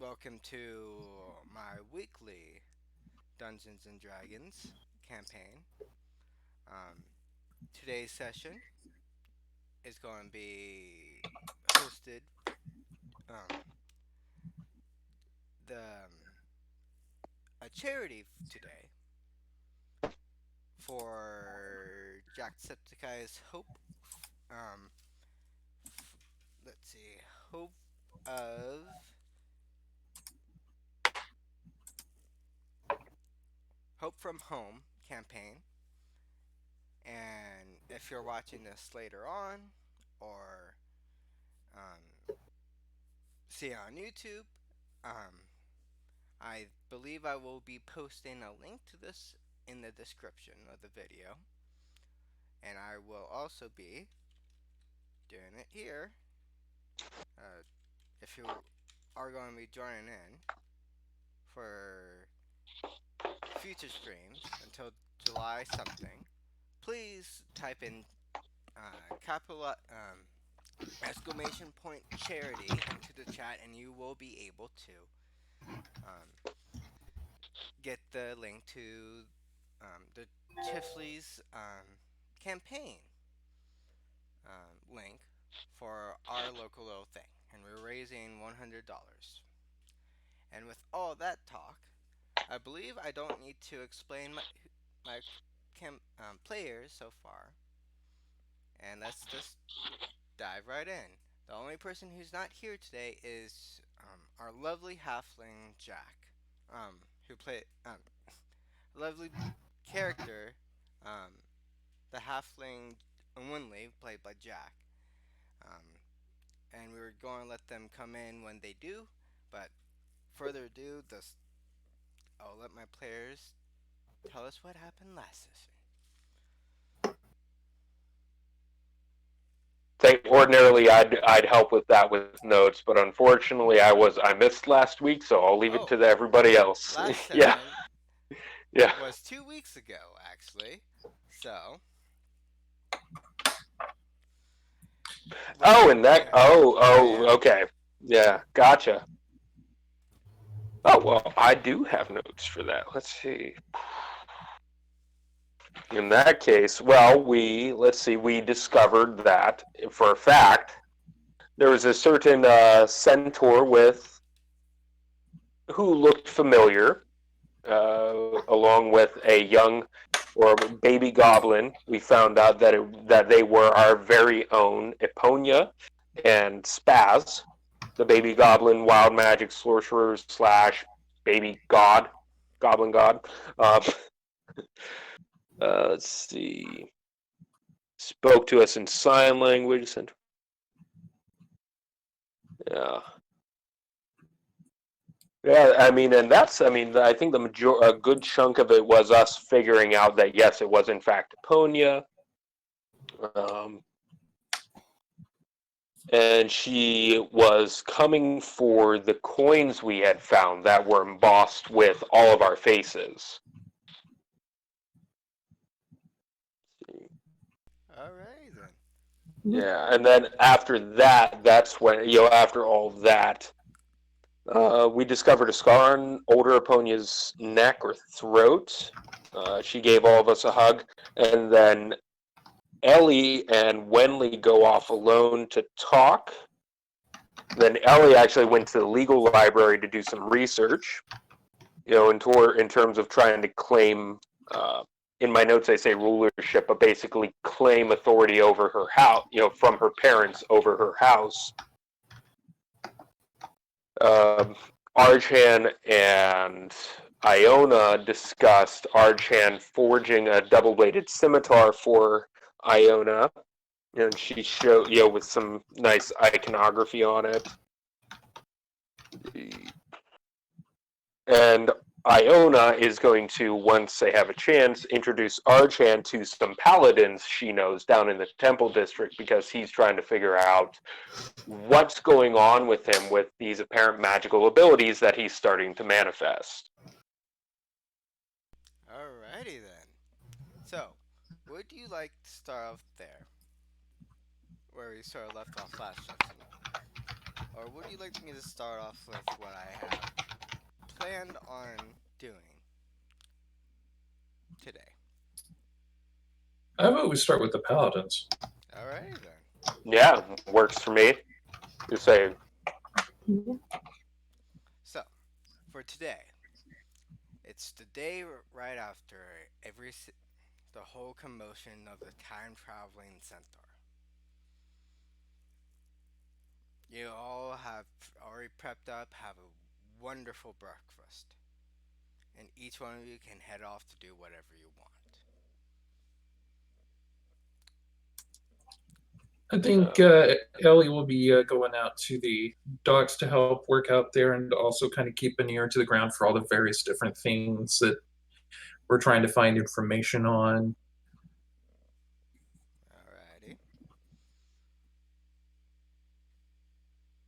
Welcome to my weekly Dungeons and Dragons campaign. Um, Today's session is going to be hosted um, the a charity today for Jacksepticeye's Hope. Um, let's see, Hope of Hope from Home campaign. And if you're watching this later on, or um, see it on YouTube, um, I believe I will be posting a link to this in the description of the video. And I will also be doing it here. Uh, if you are going to be joining in for future streams until July something, please type in capital exclamation point charity into the chat, and you will be able to um, get the link to the Tifley's campaign link for our local little thing, and we're raising $100. And with all that talk, I believe I don't need to explain my players so far, and let's just dive right in. The only person who's not here today is our lovely halfling Jack, who played lovely character, um, the halfling Winley, played by Jack. Um, and we were going to let them come in when they do, but further ado, I'll let my players tell us what happened last session. Think ordinarily I'd help with that with notes, but unfortunately I missed last week, so I'll leave it Oh, to everybody else. last Yeah, session yeah. was 2 weeks ago, actually. So, Oh, and that. yeah. Oh, Oh, oh. yeah. Okay. Yeah, gotcha. Oh well, I do have notes for that. Let's see. In that case, well, let's see. We discovered that for a fact there was a certain centaur with who looked familiar, along with a young or baby goblin. We found out that they were our very own Eponia and Spaz, the baby goblin, wild magic sorcerer slash baby god, goblin god. Uh, let's see. Spoke to us in sign language. And, yeah. Yeah, I mean, and I think a good chunk of it was us figuring out that yes, it was in fact Eponia. Um, and she was coming for the coins we had found that were embossed with all of our faces. Alrighty then. Yeah, and then after that, that's when, after all that, we discovered a scar on older Eponia's neck or throat. She gave all of us a hug, and then Ellie and Wenley go off alone to talk. Then Ellie actually went to the legal library to do some research, in terms of trying to claim. In my notes, I say rulership, but basically claim authority over her house, from her parents over her house. Um, Arjan and Iona discussed Arjan forging a double-bladed scimitar for Iona, and she showed, with some nice iconography on it. And Iona is going to, once they have a chance, introduce Arjan to some paladins she knows down in the Temple District, because he's trying to figure out what's going on with him with these apparent magical abilities that he's starting to manifest. Alrighty then. So, would you like to start off there, where we sort of left off last session, or would you like me to start off with what I have planned on doing today? How about we start with the paladins? Alrighty then. Yeah, works for me. You say, So, for today, it's the day right after the whole commotion of the time traveling centaur. You all have already prepped up, have a wonderful breakfast, and each one of you can head off to do whatever you want. I think uh, Ellie will be going out to the docks to help work out there and also kind of keep an ear to the ground for all the various different things that we're trying to find information on. Alrighty.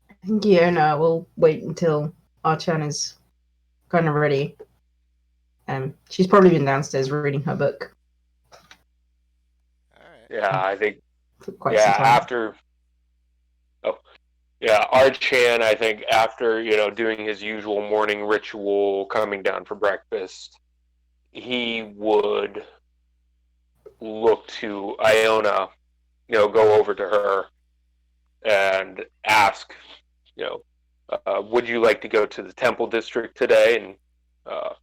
I think Iona will wait until Archan is kind of ready. She's probably been downstairs reading her book Alright. yeah, I think, for quite yeah, some time. oh, yeah, Archan, I think after, doing his usual morning ritual, coming down for breakfast, he would look to Iona, go over to her and ask, you know, would you like to go to the temple district today and uh,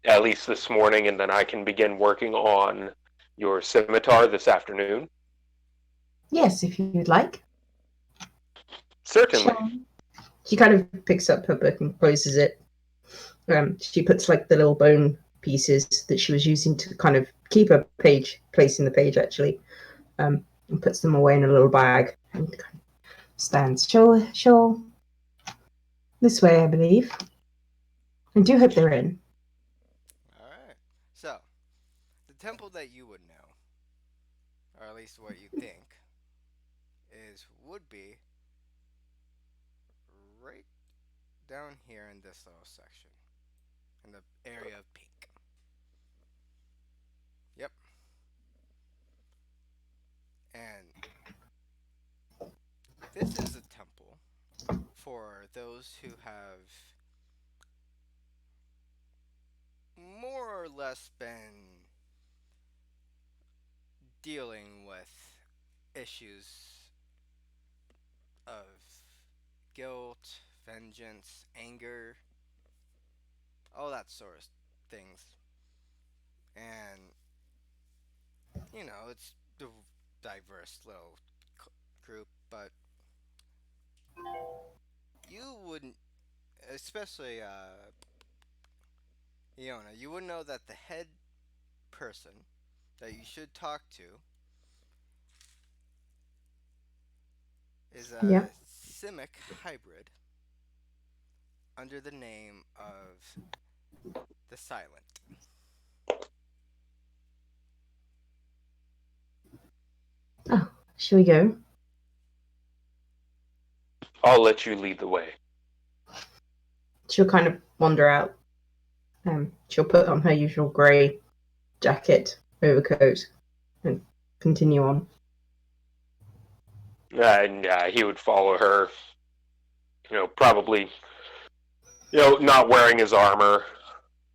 at least this morning, and then I can begin working on your scimitar this afternoon? Yes, if you'd like. Certainly. She kind of picks up her book and closes it. She puts like the little bone pieces that she was using to kind of keep her page, place in the page actually, and puts them away in a little bag and kind of stands. Sure. This way, I believe. I do hope they're in. Alright. So, the temple that you would know, or at least what you think, would be right down here in this little section, in the area of pink. Yep. And this is a temple for those who have more or less been dealing with issues of guilt, vengeance, anger, all that sort of things. And, it's a diverse little group, but you wouldn't, especially Iona, you would know that the head person that you should talk to is Yeah. a Simic hybrid under the name of the Silent. Oh, shall we go? I'll let you lead the way. She'll kind of wander out. She'll put on her usual grey jacket, overcoat, and continue on. And he would follow her, probably, not wearing his armor,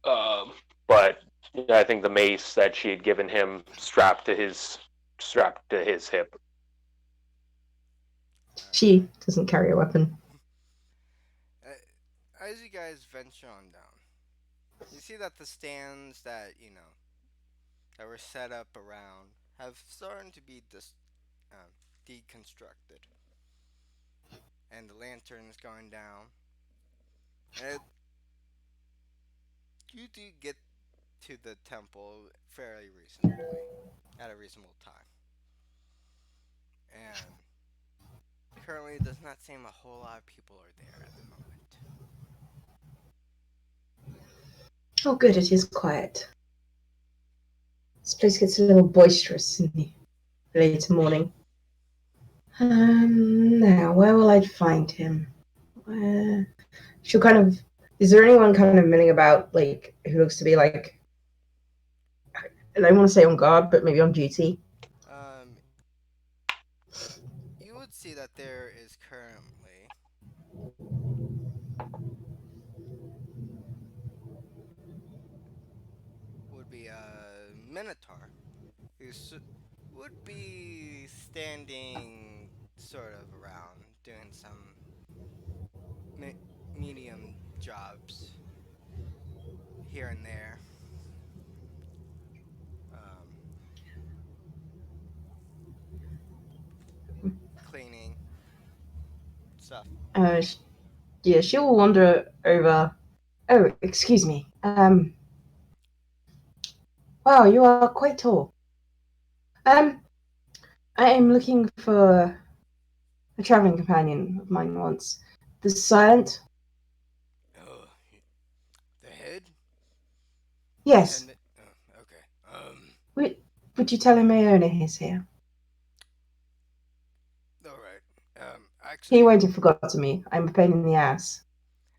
but I think the mace that she had given him strapped to his hip. She doesn't carry a weapon. As you guys venture on down, you see that the stands that were set up around have started to be deconstructed, and the lanterns going down. And you do get to the temple fairly reasonably, at a reasonable time, and currently does not seem a whole lot of people are there at the moment. Oh, good, it is quiet. This place gets a little boisterous in the later morning. Now, where will I find him? She'll kind of. Is there anyone kind of milling about, like, who looks to be like. I don't want to say on guard, but maybe on duty? Um, you would see that there is currently would be standing sort of around doing some me- medium jobs here and there. Um, Cleaning stuff. sh- yeah, she'll wander over. Oh, excuse me. Wow, you are quite tall. Um, I am looking for a traveling companion of mine once. The Silent? Oh, the head? Yes. Okay. Would, would you tell him my owner is here? All right. He won't have forgotten me. I'm a pain in the ass.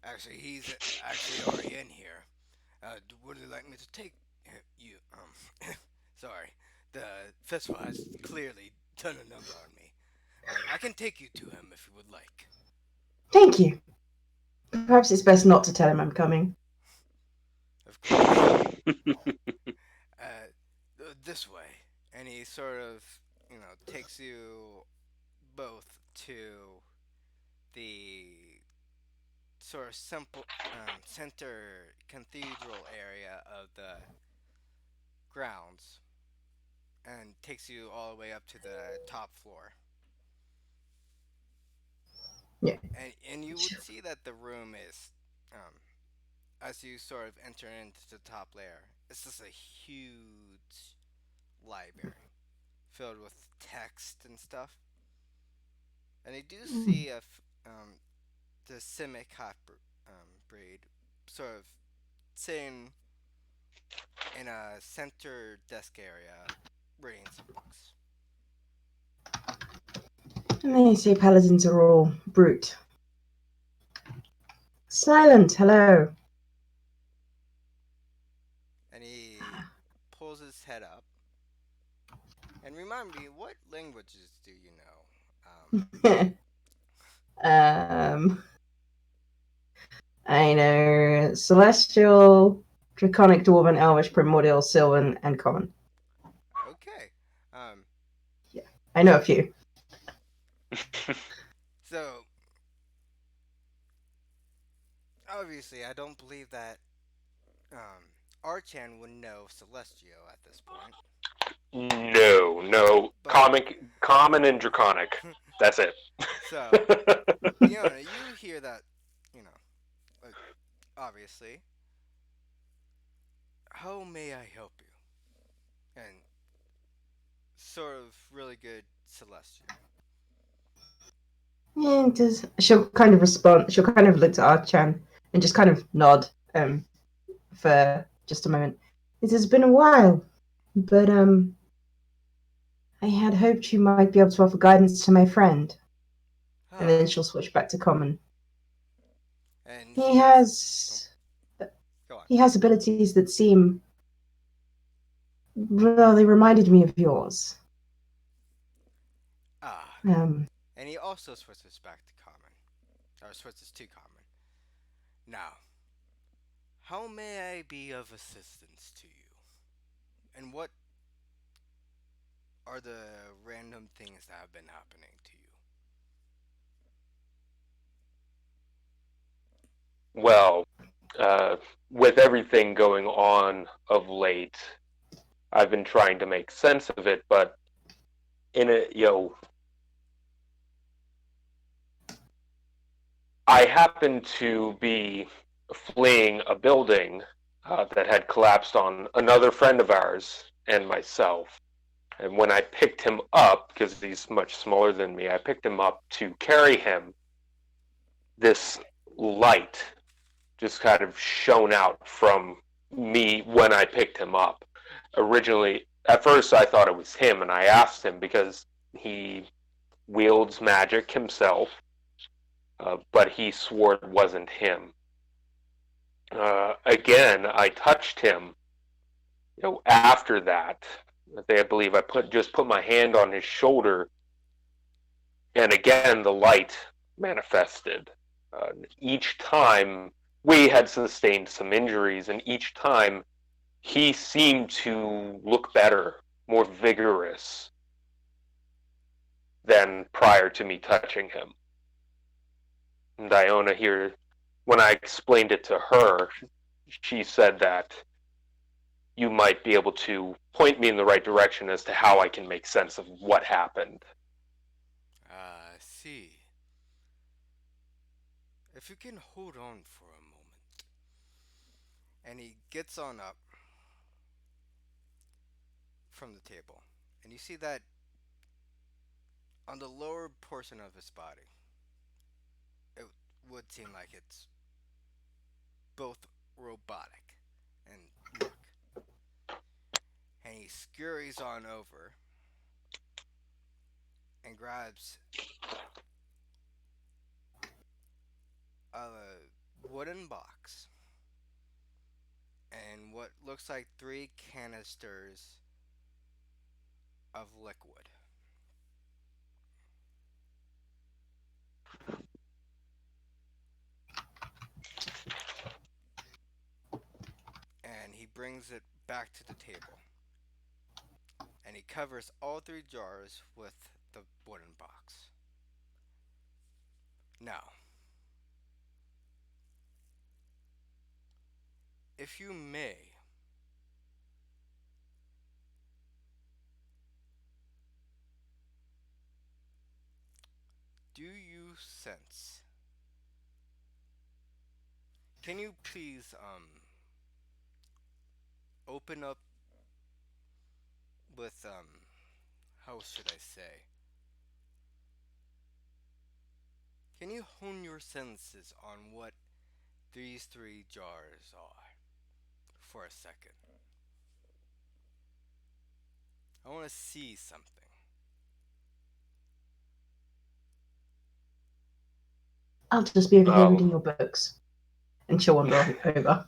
Actually, he's actually already in here. Would you like me to take you? Sorry. The festival has clearly done a number on me. I can take you to him if you would like. Thank you. Perhaps it's best not to tell him I'm coming. Of course. This way. And he sort of, takes you both to the sort of simple center cathedral area of the grounds and takes you all the way up to the top floor. Yeah. And you would see that the room is, as you sort of enter into the top layer, it's just a huge library filled with text and stuff. And you do see the Simic half breed sort of sitting in a center desk area reading some books. And they say paladins are all brute. Silent, hello. And he pulls his head up. And remind me, what languages do you know? I know Celestial, Draconic, Dwarven, Elvish, Primordial, Sylvan, and Common. Okay. Yeah, I know a few. So, obviously, I don't believe that Archan would know Celestial at this point. No. But Common and Draconic. That's it. so, you hear that, obviously. How may I help you? And sort of really good Celestial. Yeah, it does. She'll kind of respond. She'll kind of look to Archan and just kind of nod for just a moment. It has been a while, but I had hoped you might be able to offer guidance to my friend. And then she'll switch back to Common. And He has abilities that seem, well, they reminded me of yours. And he also switches back to Common. Or switches to Common. Now, how may I be of assistance to you? And what are the random things that have been happening to you? Well, with everything going on of late, I've been trying to make sense of it, but I happened to be fleeing a building that had collapsed on another friend of ours and myself. And when I picked him up, because he's much smaller than me, I picked him up to carry him. This light just kind of shone out from me when I picked him up. Originally, at first I thought it was him, and I asked him because he wields magic himself, but he swore it wasn't him. Again, I touched him. After that, I believe I just put my hand on his shoulder, and again the light manifested. Each time we had sustained some injuries, and each time he seemed to look better. more vigorous than prior to me touching him. And Iona here, when I explained it to her, she said that you might be able to point me in the right direction as to how I can make sense of what happened. I see. If you can hold on for a moment. And he gets on up from the table. And you see that on the lower portion of his body, it would seem like it's both robotic and look. And he scurries on over and grabs a wooden box and what looks like three canisters of liquid. And he brings it back to the table. And he covers all three jars with the wooden box. Now, if you may, do you sense? Can you please open up with how should I say? Can you hone your senses on what these three jars are for a second? I want to see something. I'll just be over here Oh. reading your books. And she'll wander over.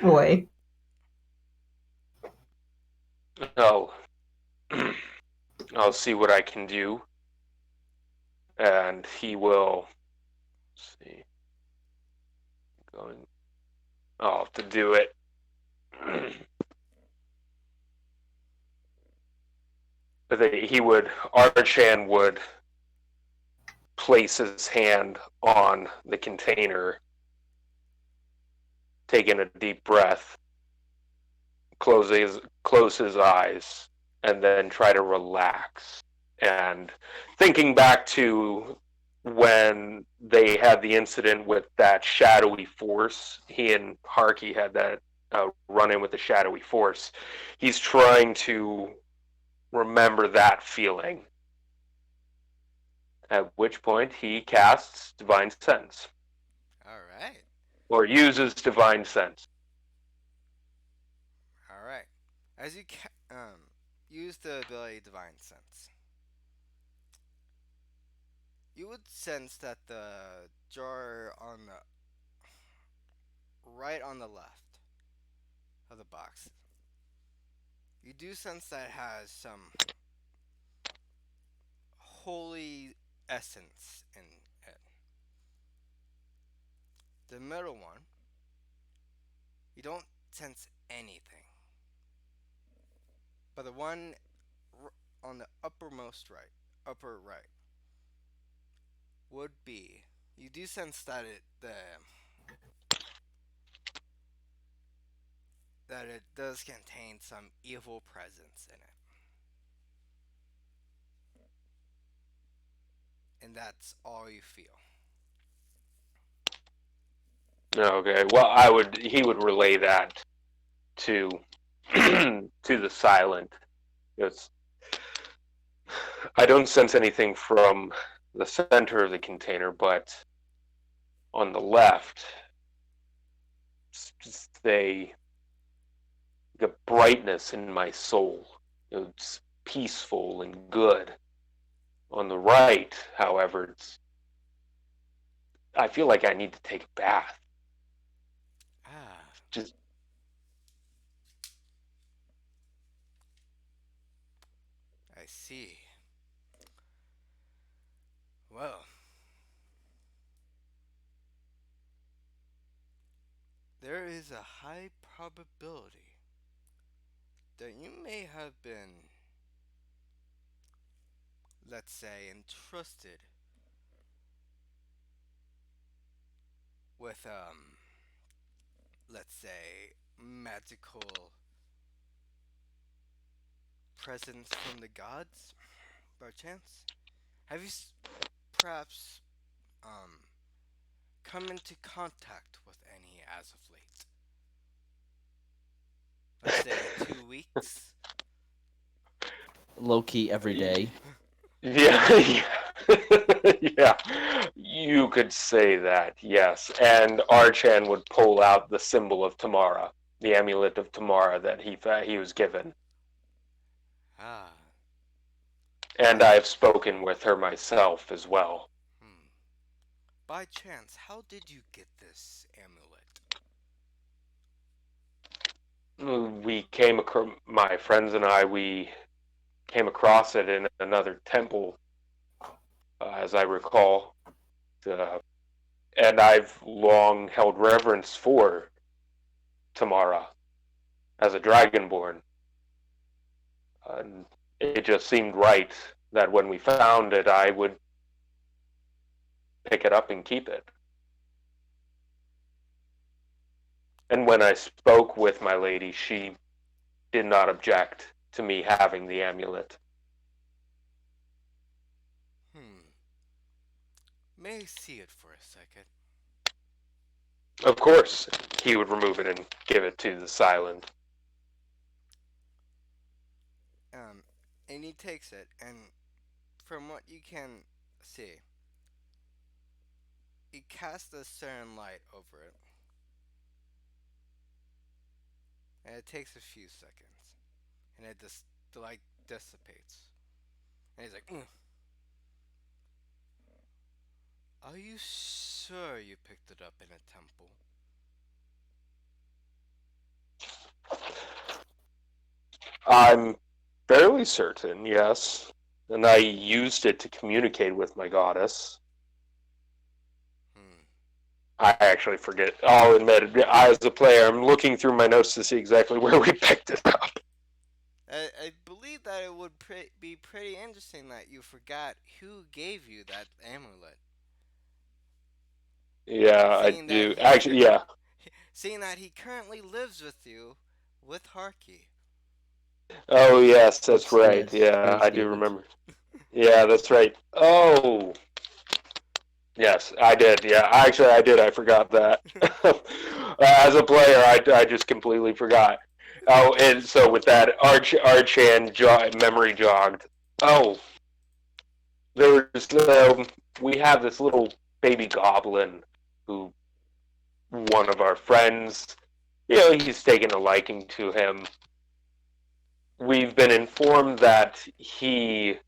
Away. Oh, I'll see what I can do. And he will, let's see, going, I'll have to do it. But Archan would place his hand on the container, take in a deep breath, close his eyes, and then try to relax. And thinking back to when they had the incident with that shadowy force, he and Harky had that run in with the shadowy force. He's trying to remember that feeling. At which point he casts Divine Sense. Alright. Or uses Divine Sense. Alright. As you use the ability Divine Sense, you would sense that the jar on the right on the left of the box, you do sense that has some holy essence in it. The middle one, you don't sense anything. But the one on the upper right, would be, you do sense that it does contain some evil presence in it. And that's all you feel. Okay. Well, he would relay that to to the silent. It's, I don't sense anything from the center of the container, but on the left, the brightness in my soul. It's peaceful and good. On the right, however, I feel like I need to take a bath. Ah, Just I see. Well, there is a high probability that you may have been, let's say, entrusted with, let's say, magical presence from the gods, by chance? Have you perhaps, um, come into contact with any as of late? Let's say 2 weeks? Low key every day. Yeah, yeah, you could say that, yes. And Archan would pull out the symbol of Tamara, the amulet of Tamara that he was given. Ah, And by, I've spoken with her myself as well. hmm. By chance, how did you get this amulet? We came across, my friends and I, we came across it in another temple, as I recall. Uh, and I've long held reverence for Tamara as a dragonborn. And it just seemed right that when we found it, I would pick it up and keep it. And when I spoke with my lady, she did not object to me having the amulet. Hmm. May I see it for a second? Of course, he would remove it and give it to the silent. Um, and he takes it, and from what you can see, he casts a certain light over it, and it takes a few seconds, and the light dissipates. And he's like, "Mm, are you sure you picked it up in a temple?" I'm fairly certain, yes. And I used it to communicate with my goddess. Hmm. I actually forget. I'll admit, as a player, I'm looking through my notes to see exactly where we picked it up. I believe that it would be pretty interesting that you forgot who gave you that amulet. Yeah, I Seeing that do. Actually, yeah. seeing that he currently lives with you with Harky. Oh, yes, that's right. Yes, Yeah, yes, I do yes. remember. Yeah, that's right. Oh, yes, I did. Yeah, actually, I did. I forgot that. As a player, I just completely forgot. Oh, and so with that, Archan memory jogged. Oh, there's we have this little baby goblin who one of our friends, he's taken a liking to him. We've been informed that he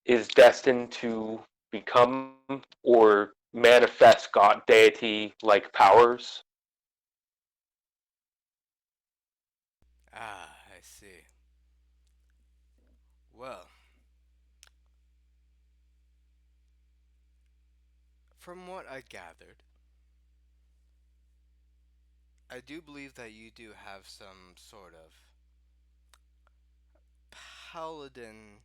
is destined to become or manifest god deity like powers. Ah, I see. Well, from what I gathered, I do believe that you do have some sort of paladin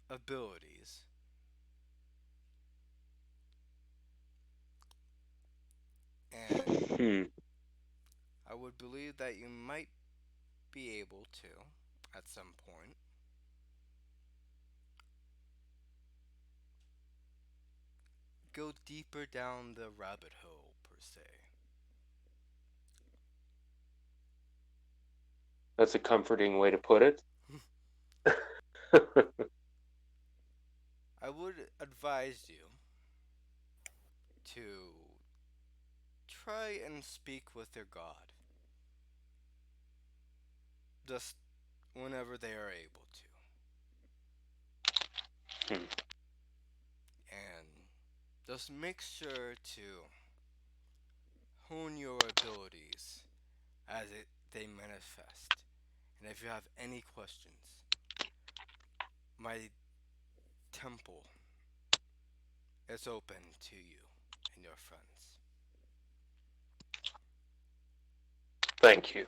abilities, and Hmm. I would believe that you might be able to, at some point, go deeper down the rabbit hole, per se. That's a comforting way to put it. I would advise you to try and speak with your god, just whenever they are able to. Hmm. And just make sure to hone your abilities as they manifest. And if you have any questions, my temple is open to you and your friends. Thank you.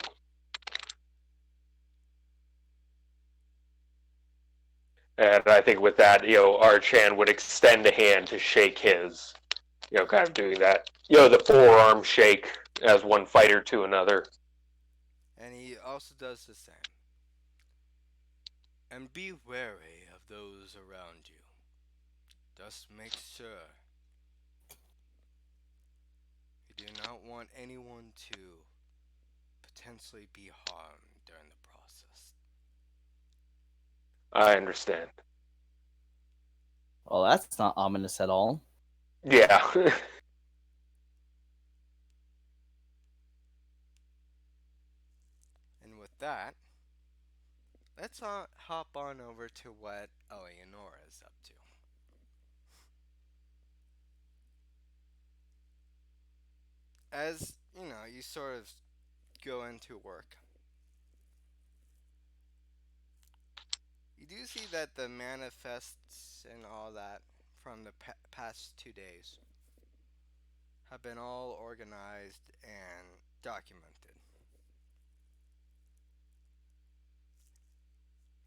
And I think with that, Archan would extend a hand to shake his, kind of doing that, the forearm shake as one fighter to another. And he also does the same. And be wary of those around you. Just make sure you do not want anyone to potentially be harmed during the process. I understand. Well, that's not ominous at all. Yeah. And with that, let's hop on over to what Eleonora is up to. As you sort of go into work, you do see that the manifests and all that from the past 2 days have been all organized and documented.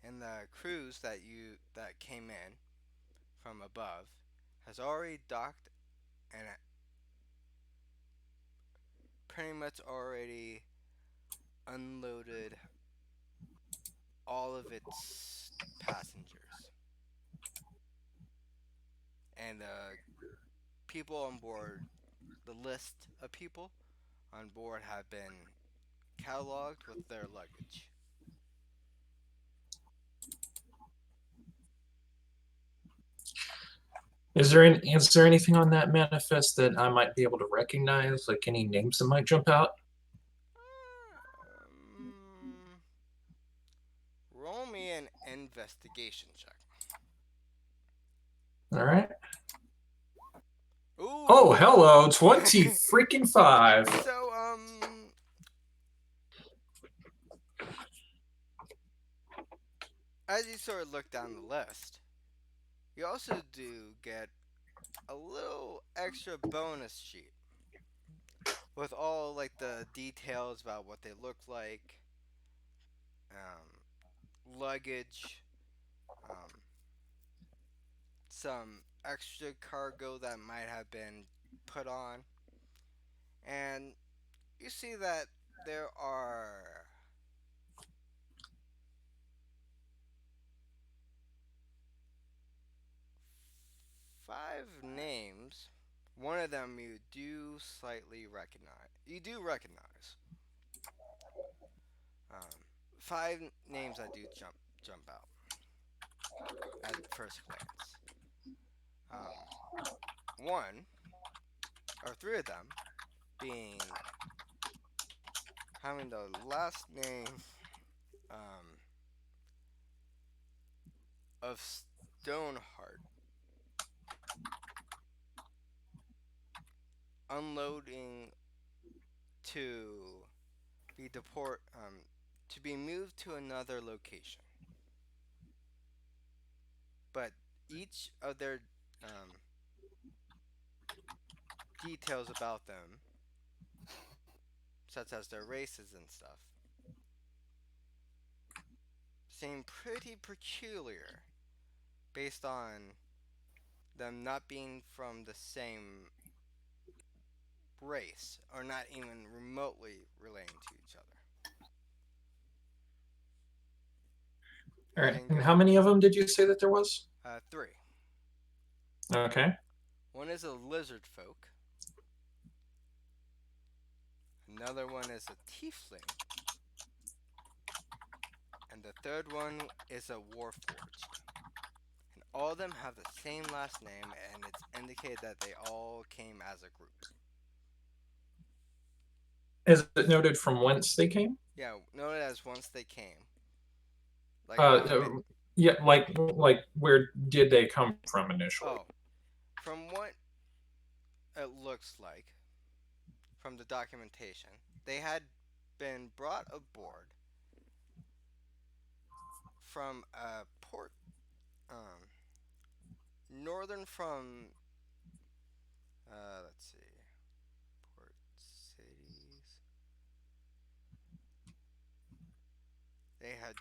And the cruise that came in from above has already docked and pretty much already unloaded all of its passengers. And the people on board, the list of people on board have been cataloged with their luggage. Is there anything on that manifest that I might be able to recognize? Like any names that might jump out? Roll me an investigation check. All right. Ooh. Oh, hello, 20 freaking 5. So, as you sort of look down the list, you also do get a little extra bonus sheet with all like the details about what they look like, luggage, um, some extra cargo that might have been put on, and you see that there are 5 names. One of them you do slightly recognize. You do recognize. 5 names that do jump out at first glance. One or three of them being having the last name um, of Stoneheart, unloading to to be moved to another location. But each of their um, details about them, such as their races and stuff, seem pretty peculiar based on them not being from the same race or not even remotely relating to each other. All right. And how many of them did you say that there was? 3. Okay. One is a lizard folk. Another one is a tiefling. And the third one is a warforged. And all of them have the same last name, and it's indicated that they all came as a group. Is it noted from whence they came? Yeah, noted as once they came. Like yeah, like where did they come from initially? Oh, from what it looks like, from the documentation, they had been brought aboard from a port, northern from, let's see, port cities. They had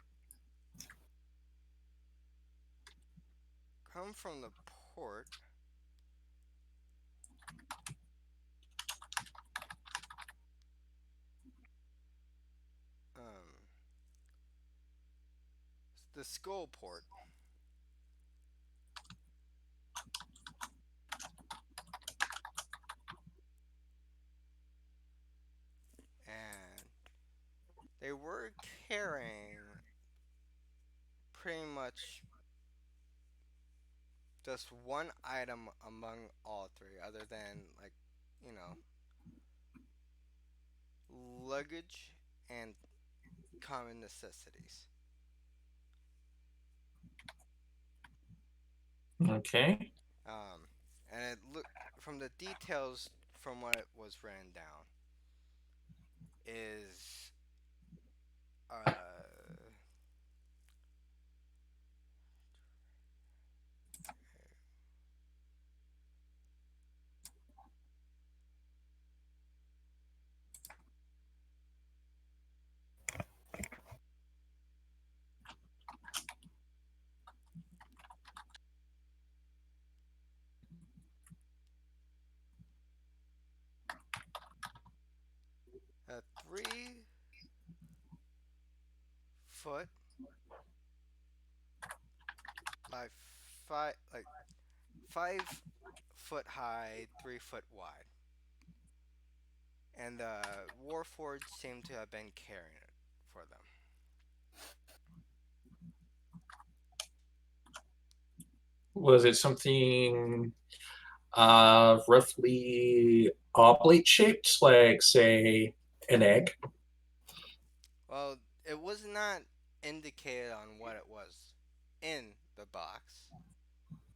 come from the port. Um, the Skull Port. And they were carrying pretty much just one item among all three, other than, like, you know, luggage and common necessities. Okay. Um, and it look from the details from what it was written down is a 3 foot by 5 foot high, 3 foot wide, and the Warforged seem to have been carrying it for them. Was it something roughly oblate shaped, like, say, an egg? Well, it was not indicated on what it was in the box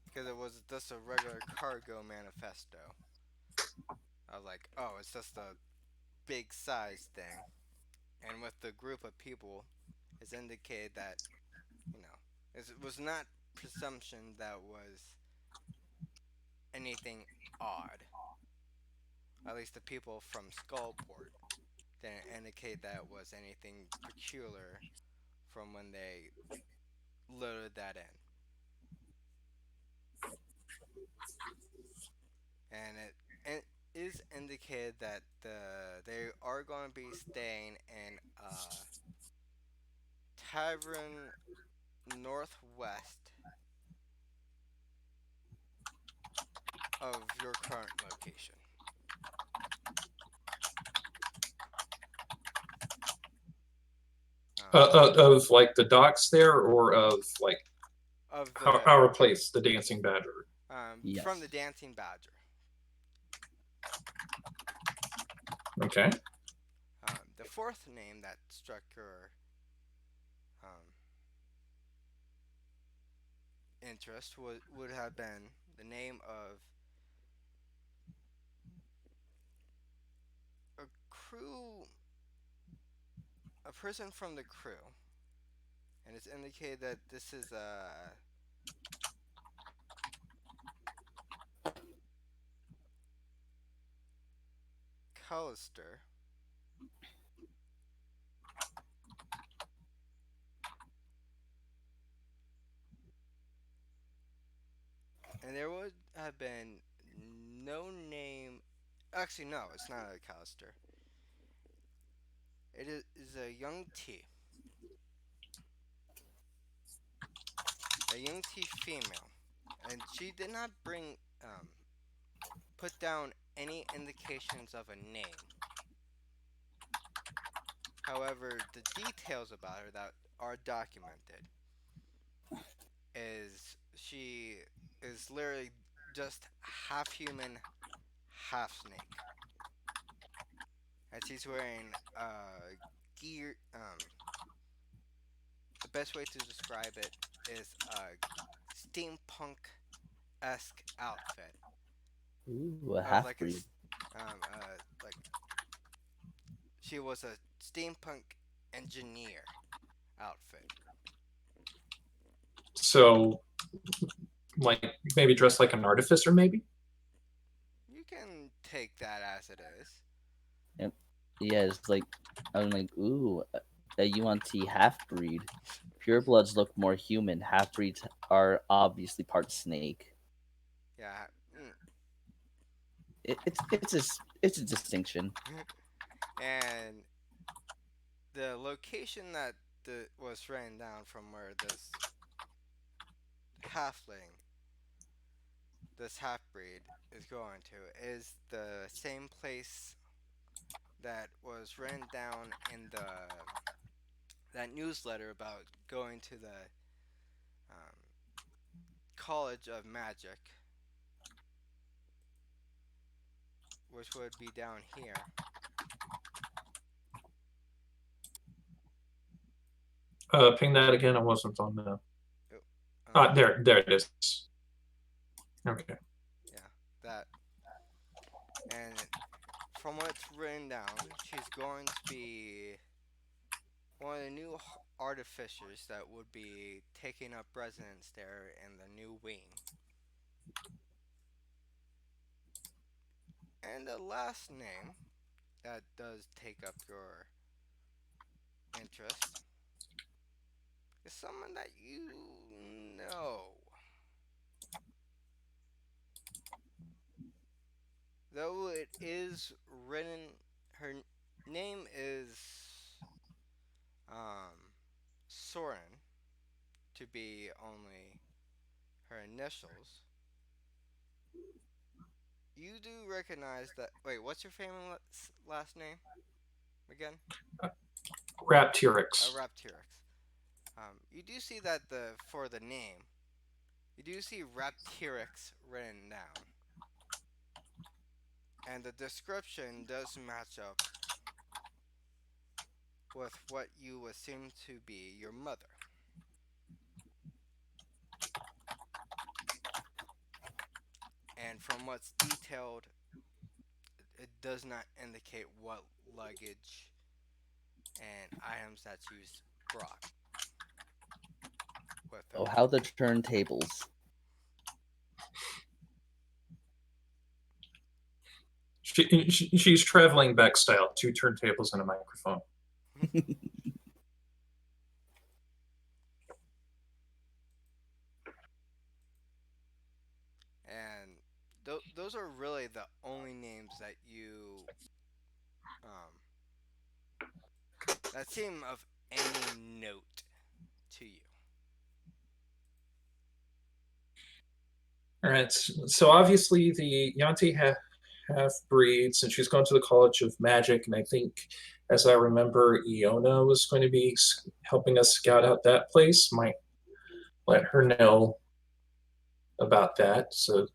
because it was just a regular cargo manifesto. I was like, oh, it's just a big size thing. And with the group of people, it's indicated that, you know, it was not presumption that was anything odd. At least the people from Skullport didn't indicate that it was anything peculiar from when they loaded that in. And it is indicated that they are going to be staying in a tavern northwest of your current location. Of like the docks there, or of like Of our place, the Dancing Badger? Yes. From the Dancing Badger. Okay. The fourth name that struck your interest would have been the name of a person from the crew, and it's indicated that this is a Callister. And there would have been no name. Actually, no, it's not a Callister. It is a young T. A young T female. And she did not put down any indications of a name. However, the details about her that are documented is she is literally just half human, half snake. And she's wearing gear. The best way to describe it is a steampunk esque outfit. Ooh, a Of like half-breed. like she was a steampunk engineer outfit. So, like, maybe dressed like an artificer, maybe? You can take that as it is. Yep. Yeah, it's like I'm like, ooh, a UNT half breed. Purebloods look more human. Half breeds are obviously part snake. Yeah. It's a distinction. And the location that was written down from where halfling, this half breed, is going to is the same place that was written down in that newsletter about going to the um, College of Magic, which would be down here. Ping that again. I wasn't on the. Oh, There it is. Okay. yeah, that. And from what's written down, she's going to be one of the new artificers that would be taking up residence there in the new wing. And the last name that does take up your interest is someone that you know. Though it is written, her name is Soren, to be only her initials. You do recognize that. Wait, what's your family last name again? Raptirix. Raptirix. You do see that for the name, you do see Raptirix written down, and the description does match up with what you assume to be your mother. And from what's detailed, it does not indicate what luggage and items that she's brought with her. Oh, how the turntables. She's traveling back style, 2 turntables and a microphone. And those are really the only names that you that seem of any note to you. All right. So obviously the Yanti half breeds, and she's gone to the College of Magic, and I think, as I remember, Iona was going to be helping us scout out that place. Might let her know about that, so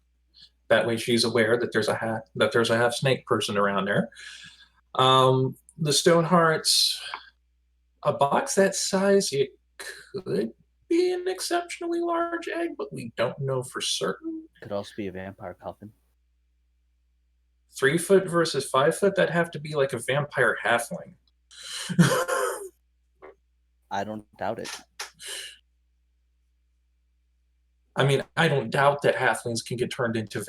that way she's aware that there's a half snake person around there. The Stonehearts, a box that size, it could be an exceptionally large egg, but we don't know for certain. Could also be a vampire coffin. 3 foot versus 5 foot, that'd have to be like a vampire halfling. I don't doubt it. I mean, I don't doubt that halflings can get turned into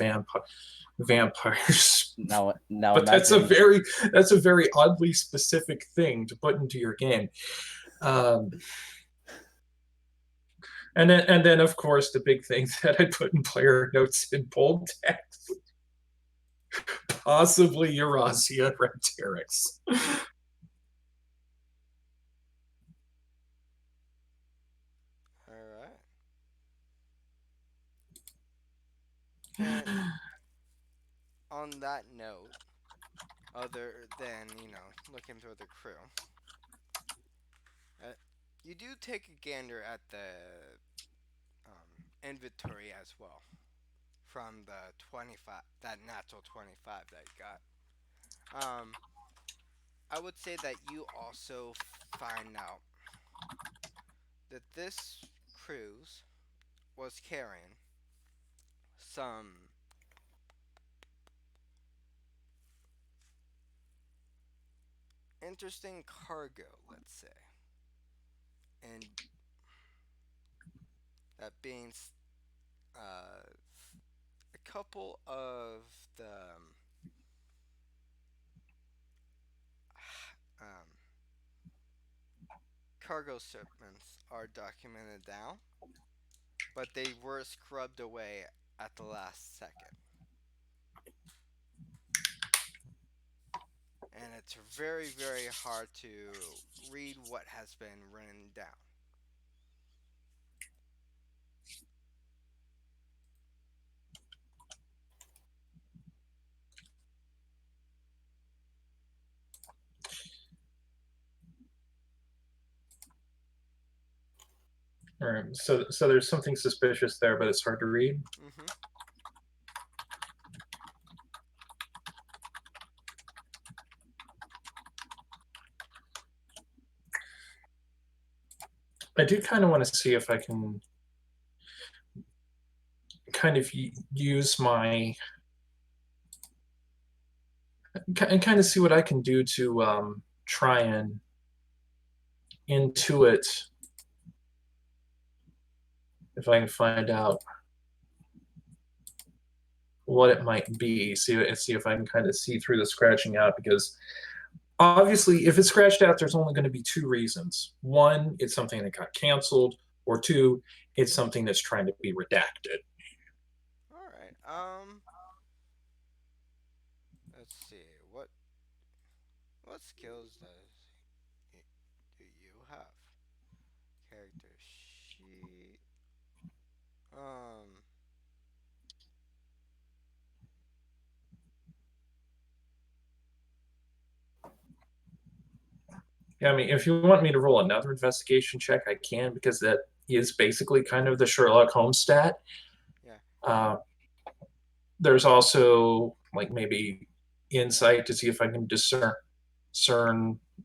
vampires. Now But that's a very oddly specific thing to put into your game. And then of course the big thing that I put in player notes in bold text, possibly Eurasia Repteryx. All right. And on that note, other than looking through the crew, you do take a gander at the inventory as well from the 25, that natural 25 that you got. I would say that you also find out that this cruise was carrying some interesting cargo, let's say. And that being a couple of the um, cargo shipments are documented now, but they were scrubbed away at the last second. And it's very, very hard to read what has been written down. All right. So there's something suspicious there, but it's hard to read. Mm-hmm. I do kind of want to see if I can kind of use my and kind of see what I can do to try and intuit if I can find out what it might be. See if I can kind of see through the scratching out, because obviously if it's scratched out, there's only going to be two reasons. One, it's something that got canceled, or two, it's something that's trying to be redacted. All right. Let's see. What skills do you have? Character sheet. Um. Yeah, I mean, if you want me to roll another investigation check, I can, because that is basically kind of the Sherlock Holmes stat. Yeah. There's also like maybe insight to see if I can discern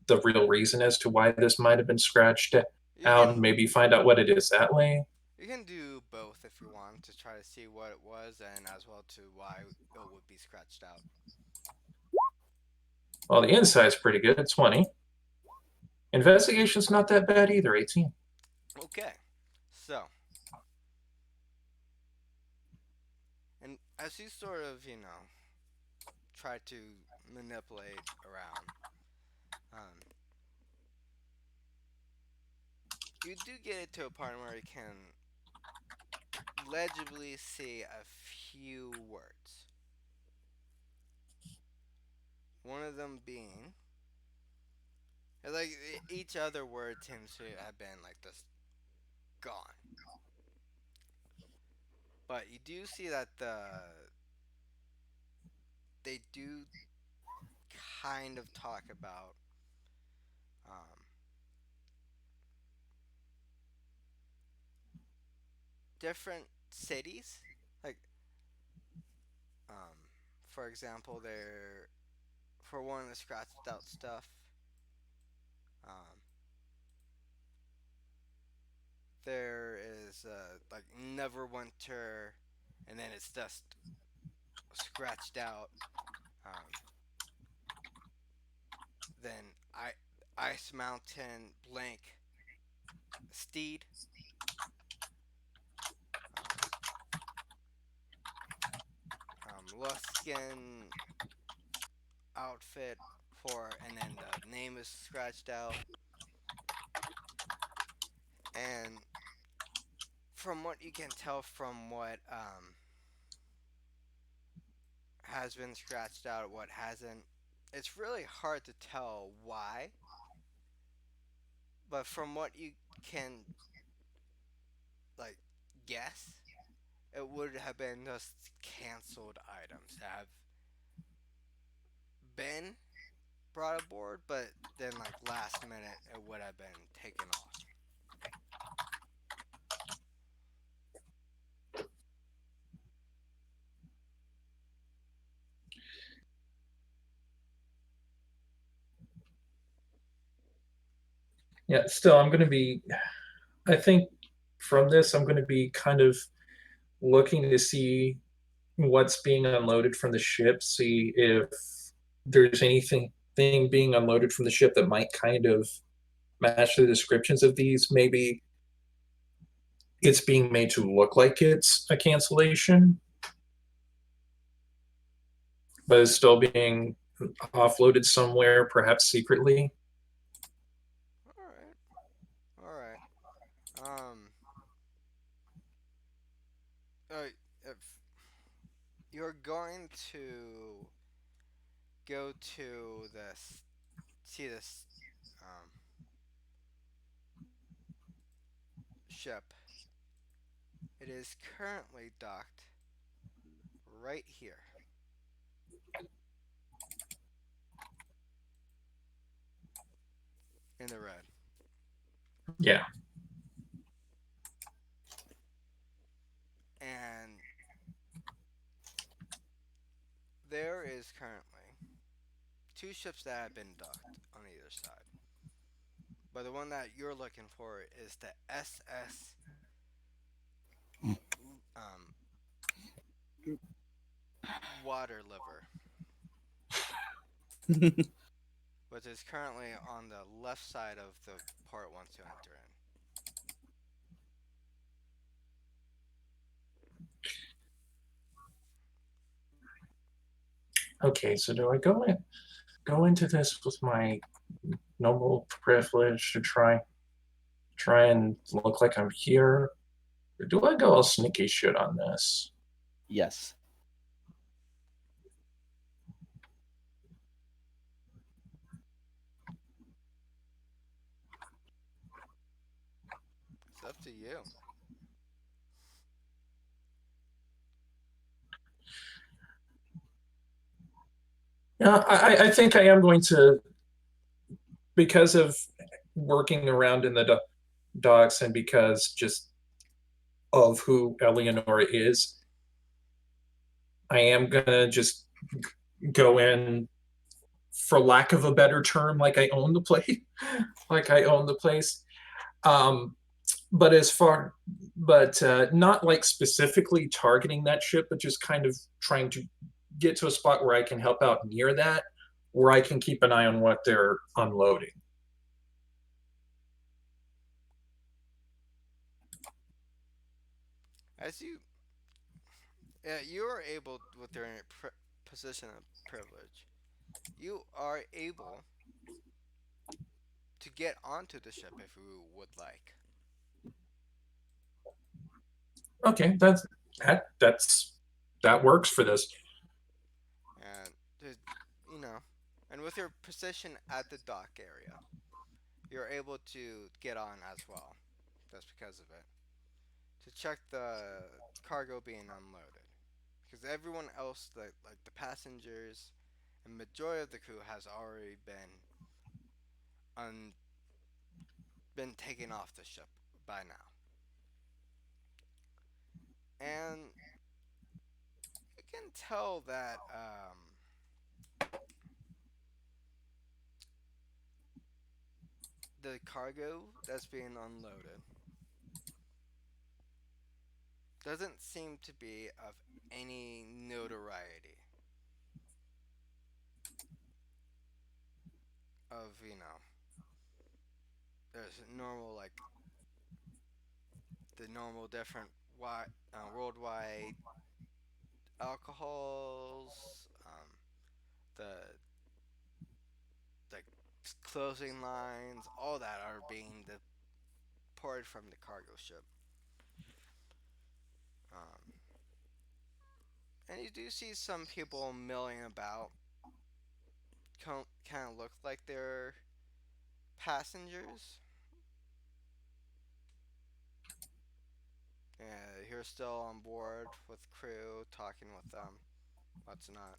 the real reason as to why this might have been scratched You out, and can maybe find out what it is that way. you can do both if you want to try to see what it was and as well to why it would be scratched out. Well, the insight's pretty good, 20. Investigation's not that bad either, 18. Okay. So, and as you sort of, try to manipulate around, um, you do get it to a point where you can legibly see a few words. One of them being, like, each other word seems to have been, like, just gone. But you do see that they do kind of talk about um, different cities. Like, um, for example, for one of the scratched out stuff, um, there is like Neverwinter, and then it's just scratched out. Um, then Ice Mountain blank Steed. Um, Luskin outfit and then the name is scratched out. And from what you can tell from what has been scratched out, what hasn't, it's really hard to tell why. But from what you can like guess, it would have been just canceled items that have been brought aboard, but then like last minute it would have been taken off. Yeah, still, I think from this, I'm going to be kind of looking to see what's being unloaded from the ship, see if there's anything being unloaded from the ship that might kind of match the descriptions of these. Maybe it's being made to look like it's a cancellation, but it's still being offloaded somewhere, perhaps secretly. All right. going to go to this, see this um, ship. It is currently docked right here in the red. Yeah. And there is currently two ships that have been docked on either side. But the one that you're looking for is the SS um, Water Liver, which is currently on the left side of the port once you enter in. Okay, so do I go into this with my noble privilege to try and look like I'm here? Or do I go all sneaky shit on this? Yes. It's up to you. Yeah, I think I am going to, because of working around in the docks and because just of who Eleonora is, I am gonna just go in, for lack of a better term, like I own the place, like I own the place. Um, but as far, but not like specifically targeting that ship, but just kind of trying to get to a spot where I can help out near that, where I can keep an eye on what they're unloading. As you, yeah, you are able with your position of privilege. You are able to get onto the ship if you would like. Okay, that works for this. And you know, and with your position at the dock area, you're able to get on as well. That's because of it. To check the cargo being unloaded. Because everyone else, like the passengers and majority of the crew, has already un, been taken off the ship by now. And you can tell that the cargo that's being unloaded doesn't seem to be of any notoriety. Of, there's normal, like, the normal different worldwide alcohols, the like closing lines, all that are being deported from the cargo ship. Um, and you do see some people milling about, kind of look like they're passengers. You're still on board with crew, talking with them, what's not.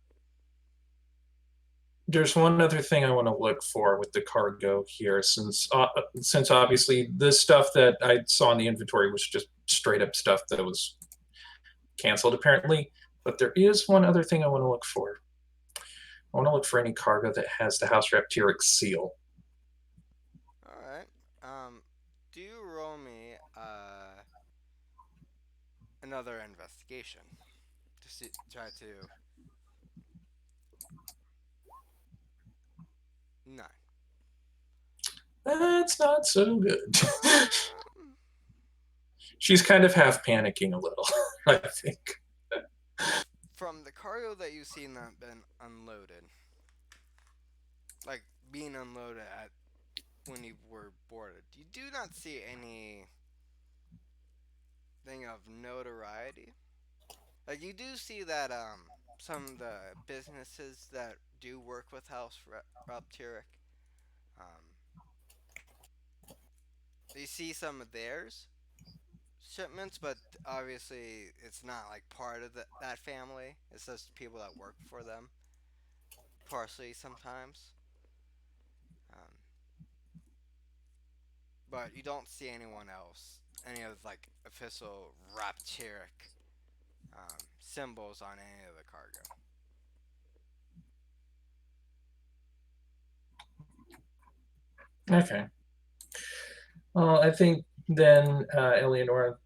There's one other thing I want to look for with the cargo here, since obviously this stuff that I saw in the inventory was just straight up stuff that was canceled apparently. But there is one other thing I want to look for. I want to look for any cargo that has the House Raptiric seal. All right. Do you roll me another investigation to try to 9. That's not so good. Um, She's kind of half panicking a little, I think. from the cargo that you've seen that been unloaded, like being unloaded at when you were boarded, you do not see anything of notoriety. Like you do see that some of the businesses that do work with House Rapturic. Um, you see some of theirs shipments, but obviously it's not like part of that family. It's just people that work for them, partially sometimes. Um, but you don't see anyone else, any of like official Rapturic symbols on any of the cargo. Okay. I think then Eleanor,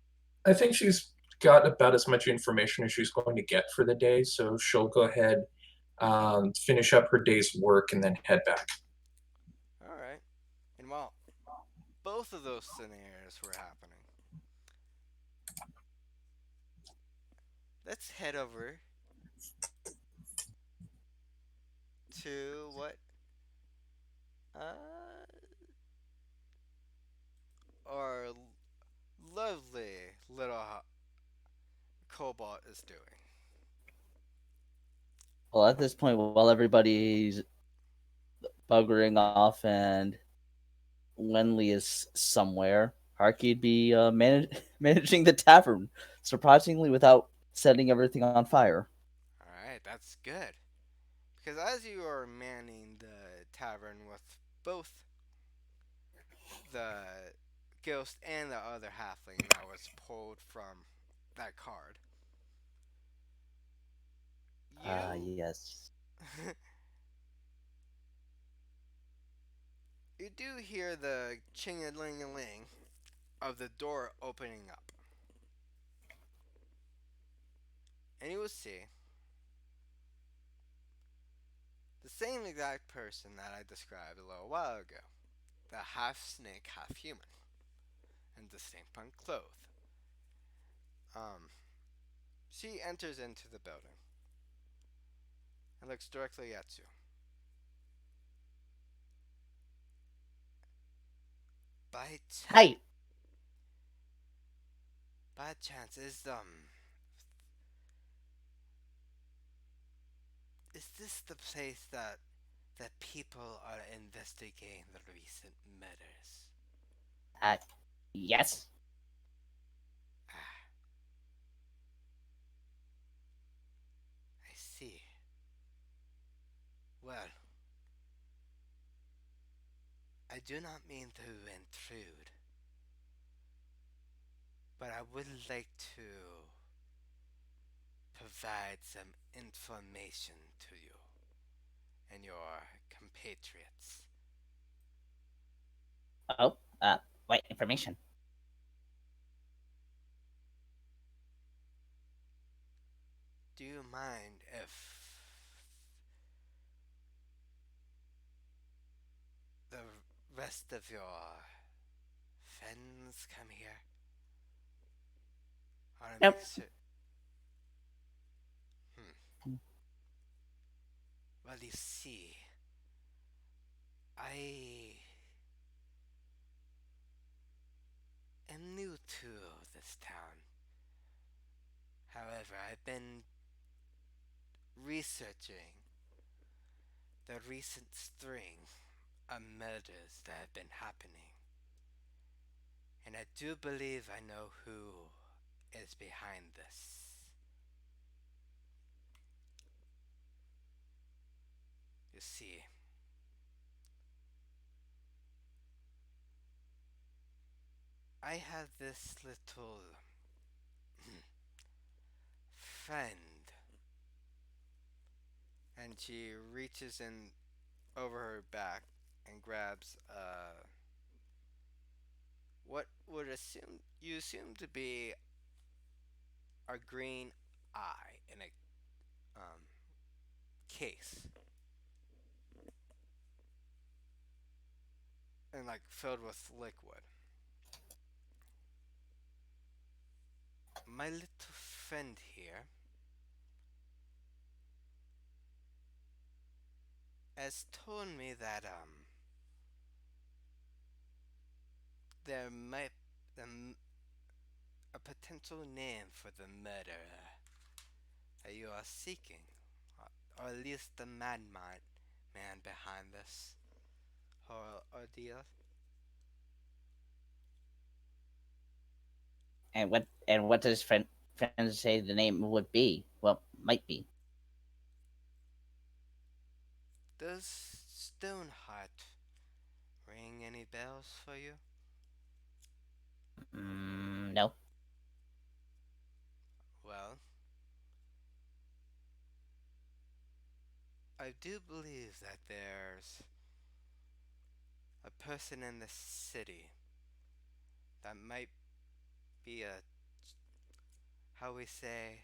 I think she's got about as much information as she's going to get for the day, so she'll go ahead, finish up her day's work, and then head back. All right. And while both of those scenarios were happening, let's head over to what uh our lovely little cobalt is doing. Well, at this point, while everybody's buggering off and Wenley is somewhere, Harky'd be managing the tavern, surprisingly without setting everything on fire. All right, that's good. Because as you are manning the tavern with both the ghost and the other halfling that was pulled from that card, you Yes. you do hear the ching-a-ling-a-ling of the door opening up. And you will see the same exact person that I described a little while ago. The half snake, half human. And the steampunk clothes. She enters into the building and looks directly at you. By Hi. chance, is this the place that people are investigating the recent murders? Uh, yes. Ah, I see. Well, I do not mean to intrude, but I would like to provide some information to you and your compatriots. Oh, what information? Do you mind if the rest of your friends come here? I want to make Nope. sure. Well, you see, I am new to this town. However, I've been researching the recent string of murders that have been happening. And I do believe I know who is behind this. You see, I have this little friend, and she reaches in over her back and grabs what would assume to be a green eye in a case and like filled with liquid. My little friend here has told me that there might um, a potential name for the murderer that you are seeking. or at least the man behind this whole ordeal. And what does friends say the name would be? Well, might be. Does Stoneheart ring any bells for you? No. Well, I do believe that there's a person in the city that might be how we say,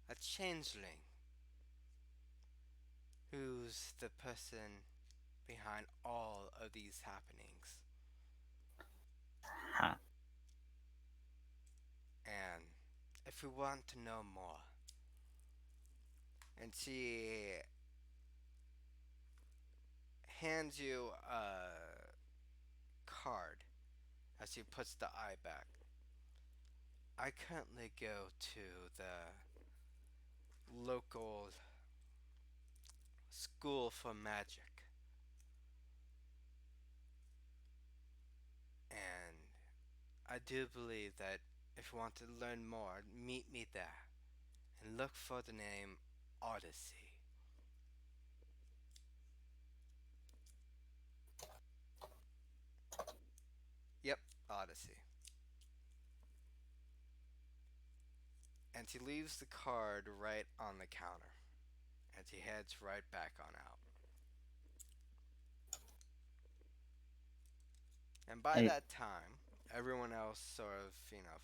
a changeling who's the person behind all of these happenings. Huh. And if we want to know more, and she hands you a card as she puts the eye back. I currently go to the local school for magic, and I do believe that if you want to learn more, meet me there and look for the name Odyssey. Yep, Odyssey. And he leaves the card right on the counter, and he heads right back on out. And by And that time, everyone else sort of,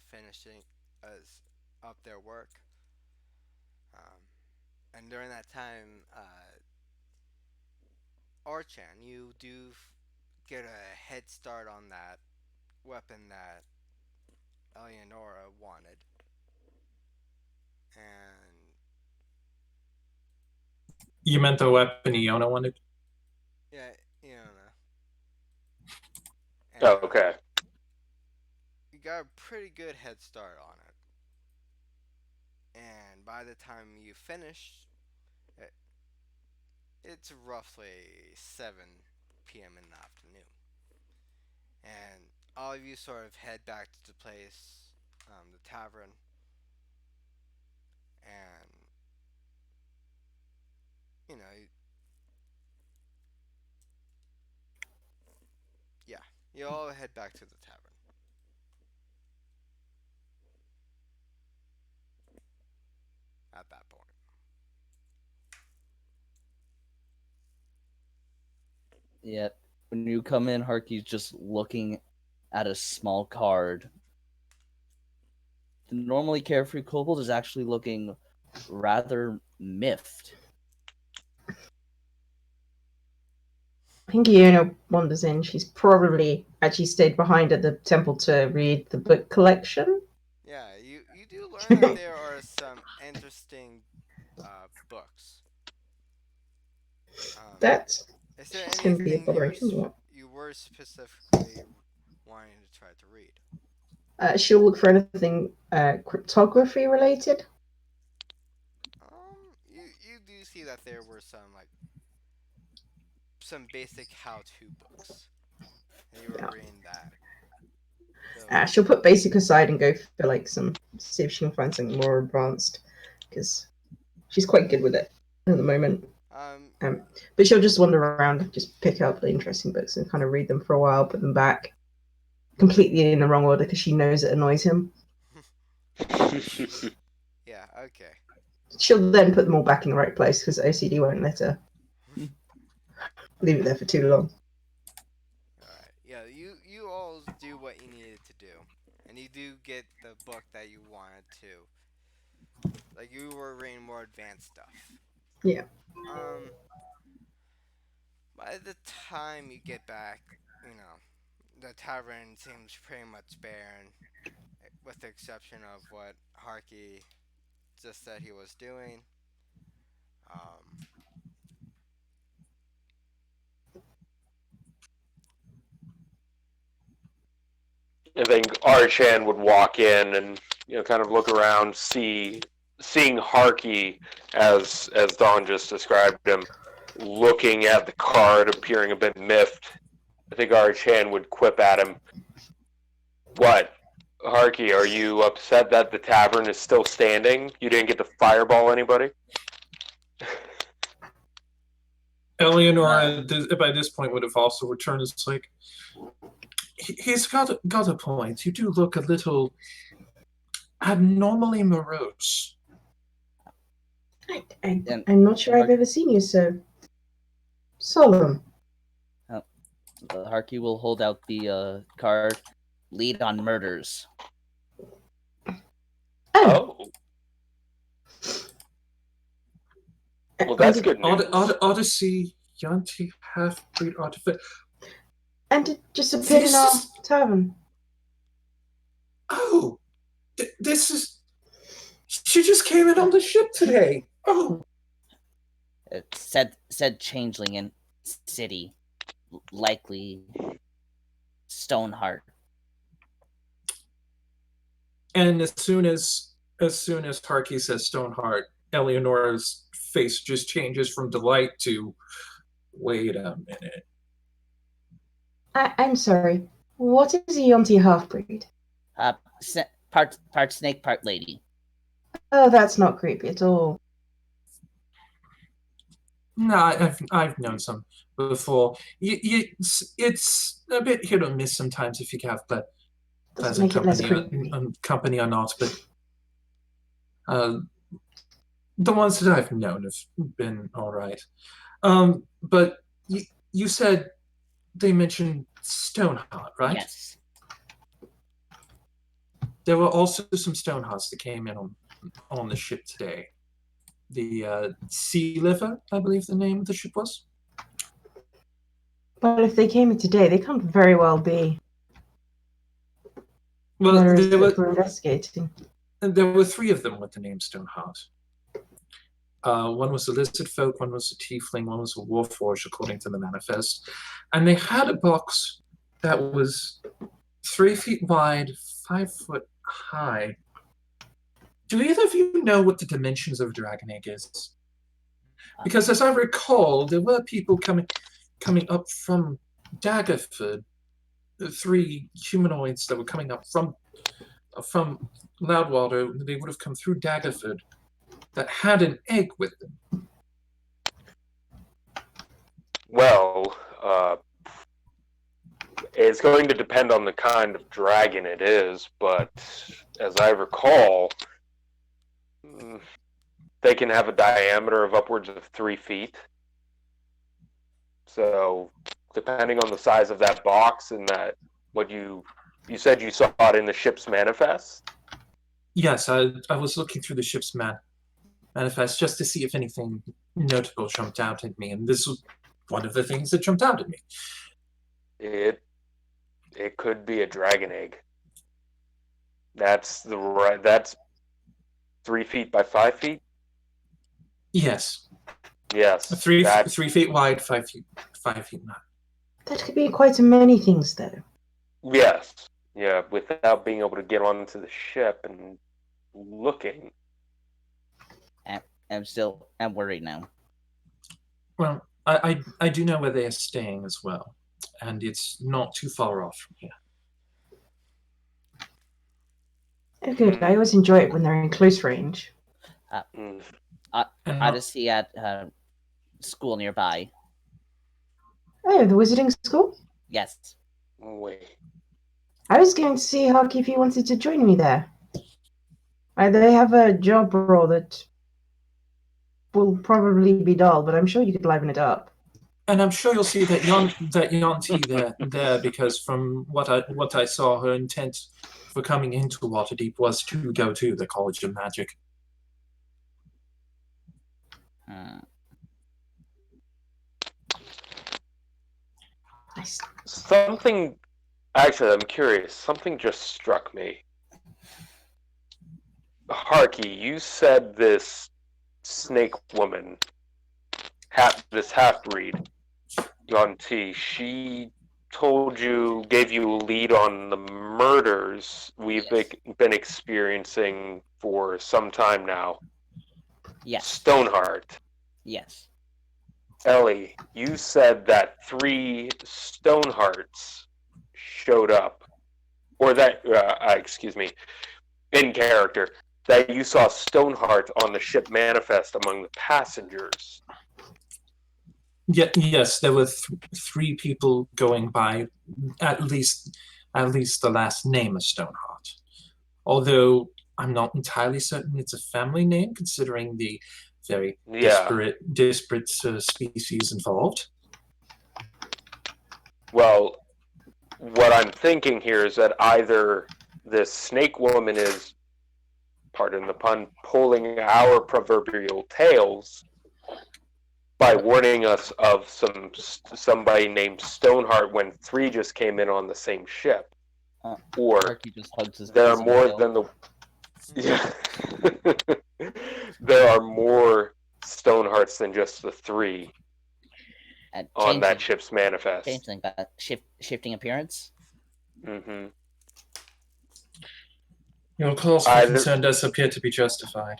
finishing as up their work. Um, and during that time, Archan, you do get a head start on that weapon that Eleonora wanted. And You meant the weapon Iona wanted? yeah, you know, Oh, and okay. you got a pretty good head start on it. And by the time you finish, it, it's roughly 7 p.m. in the afternoon. And all of you sort of head back to the place, the tavern, and you know, yeah, you all head back to the tavern at that point. yet, when you come in, Harky's just looking at a small card. The normally carefree kobold is actually looking rather miffed. I think Iona wanders in. She's probably actually stayed behind at the temple to read the book collection. Yeah, you do learn that there are some interesting books. Um, That's is there she's going to be a anything bother. you were specifically wanting to try to read? She'll look for anything cryptography related. You do see that there were some basic how-to books, and you were Yeah. reading that. So She'll put basic aside and go for like some, see if she can find something more advanced, because she's quite good with it at the moment. um But she'll just wander around, just pick up the interesting books and kind of read them for a while, put them back completely in the wrong order because she knows it annoys him. yeah, okay. She'll then put them all back in the right place because OCD won't let her leave it there for too long. All right. Yeah, you all do what you needed to do, and you do get the book that you wanted to. Like you were reading more advanced stuff. Yeah. Um, by the time you get back, the tavern seems pretty much barren, with the exception of what Harky just said he was doing. Um, I think Archan would walk in and kind of look around, see seeing Harky, as Don just described him, looking at the card, appearing a bit miffed, I think Archan would quip at him, "What, Harky, are you upset that the tavern is still standing? You didn't get to fireball anybody?" Eleonora, by this point, would have also returned. It's like, he's got a point. You do look a little abnormally morose. I'm not sure I've ever seen you so solemn. Harky will hold out the card. Lead on murders. Oh. Well, that's good news. Odyssey, Yanti, half-breed artifact. And it just appeared in our tavern. Oh, this is... She just came in on the ship today. Oh. It said changeling in city. Likely Stoneheart. And as soon as Harky says Stoneheart, Eleonora's face just changes from delight to, wait a minute. I'm sorry. What is a Yonti half-breed? Part snake, part lady. Oh, that's not creepy at all. No, I've known some before. It's a bit hit or miss sometimes if you have that pleasant company or not, but the ones that I've known have been all right. But you said they mentioned Stoneheart, right? Yes. There were also some Stonehearts that came in on the ship today. The Sea Liver, I believe the name of the ship was. But if they came in today, they can't very well be. Well, we're investigating. There were 3 of them with the name Stoneheart. One was a lizard folk, one was a tiefling, one was a warforged, according to the manifest. And they had a box that was 3 feet wide, 5 foot high. Do either of you know what the dimensions of a dragon egg is? Because as I recall, there were people coming up from Daggerford, 3 humanoids that were coming up from Loudwater. They would have come through Daggerford that had an egg with them. Well, it's going to depend on the kind of dragon it is, but as I recall, they can have a diameter of upwards of 3 feet. So, depending on the size of that box and that, what you said you saw it in the ship's manifest? Yes, I was looking through the ship's manifest just to see if anything notable jumped out at me, and this was one of the things that jumped out at me. It could be a dragon egg. That's 3 feet by 5 feet? Yes. Yes. 3 feet wide, 5 feet wide. That could be quite many things, though. Yes. Yeah, without being able to get onto the ship and looking. I'm worried now. Well, I do know where they are staying as well, and it's not too far off from here. Oh, good. I always enjoy it when they're in close range. Odyssey at school nearby. Oh, the wizarding school? Yes. Wait. I was going to see Harky if you wanted to join me there. They have a job role that will probably be dull, but I'm sure you could liven it up. And I'm sure you'll see that Yanti there, because from what I saw, her intent for coming into Waterdeep was to go to the College of Magic. Something... Actually, I'm curious. Something just struck me. Harky, you said this snake woman, this half-breed, Yanti, she gave you a lead on the murders we've been experiencing for some time now. Yes. Stoneheart. Yes. Ellie, you said that 3 Stonehearts showed up, or that, excuse me, in character, that you saw Stoneheart on the ship Manifest among the passengers. Yes, there were 3 people going by, at least the last name of Stoneheart. Although I'm not entirely certain it's a family name, considering the very disparate species involved. Well, what I'm thinking here is that either this snake woman is, pardon the pun, pulling our proverbial tails by warning us of somebody named Stoneheart when 3 just came in on the same ship. Or Harky just hugs his there are cousin more tail. than the there are more Stonehearts than just the 3 And on that ship's manifest. Changeling got shifting appearance. Mm-hmm. Your cause for concern does appear to be justified.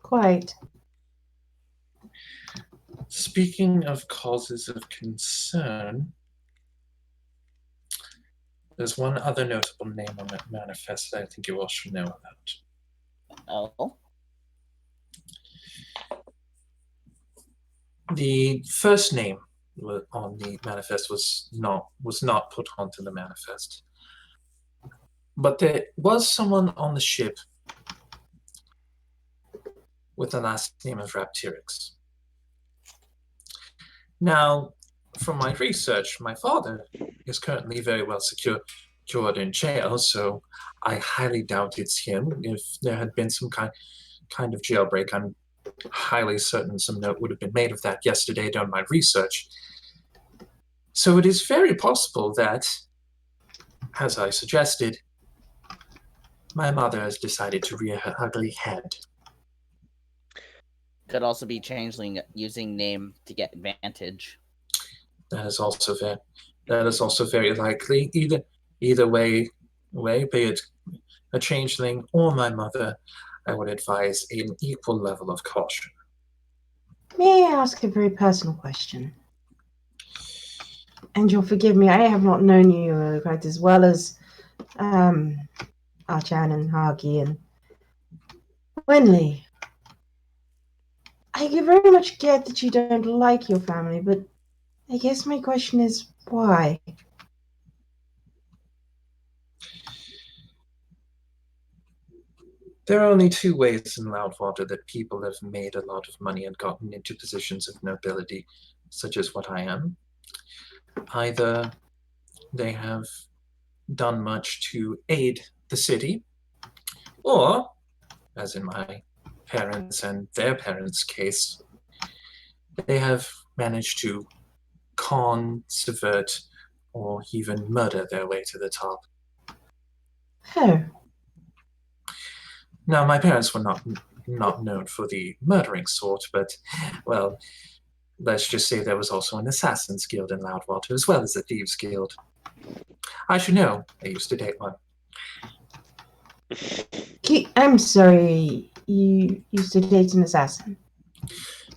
Quite. Speaking of causes of concern, there's one other notable name on that manifest that I think you all should know about. Oh. The first name on the manifest was not put onto the manifest, but there was someone on the ship with the last name of Raptyrix. Now, from my research, my father is currently very well secured in jail, so I highly doubt it's him. If there had been some kind of jailbreak, I'm highly certain some note would have been made of that yesterday during my research. So it is very possible that, as I suggested, my mother has decided to rear her ugly head. Could also be changeling using name to get advantage. That is also very likely. Either way, be it a changeling or my mother, I would advise an equal level of caution. May I ask a very personal question? And you'll forgive me, I have not known you quite as well as Archan and Hagi and Wenley. I very much get that you don't like your family, but I guess my question is why? There are only 2 ways in Loudwater that people have made a lot of money and gotten into positions of nobility, such as what I am. Either they have done much to aid the city, or, as in my parents and their parents' case, they have managed to con, subvert, or even murder their way to the top. Oh. Now, my parents were not known for the murdering sort, but, well, let's just say there was also an Assassin's Guild in Loudwater, as well as a Thieves Guild. I should know. I used to date one. I'm sorry, you used to date an assassin?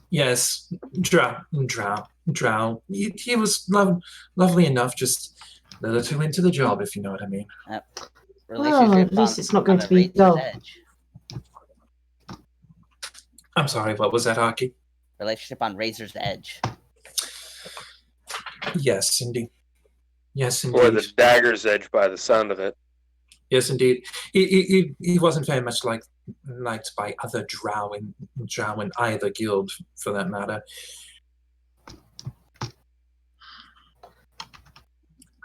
Yes, Drow. He was lovely enough, just a little too into the job, if you know what I mean. Well, at least it's not going to be dull. I'm sorry, what was that, Haki? Relationship on Razor's Edge. Yes, indeed. Or the dagger's edge by the sound of it. Yes, indeed. He wasn't very much liked by other Drow in either guild, for that matter.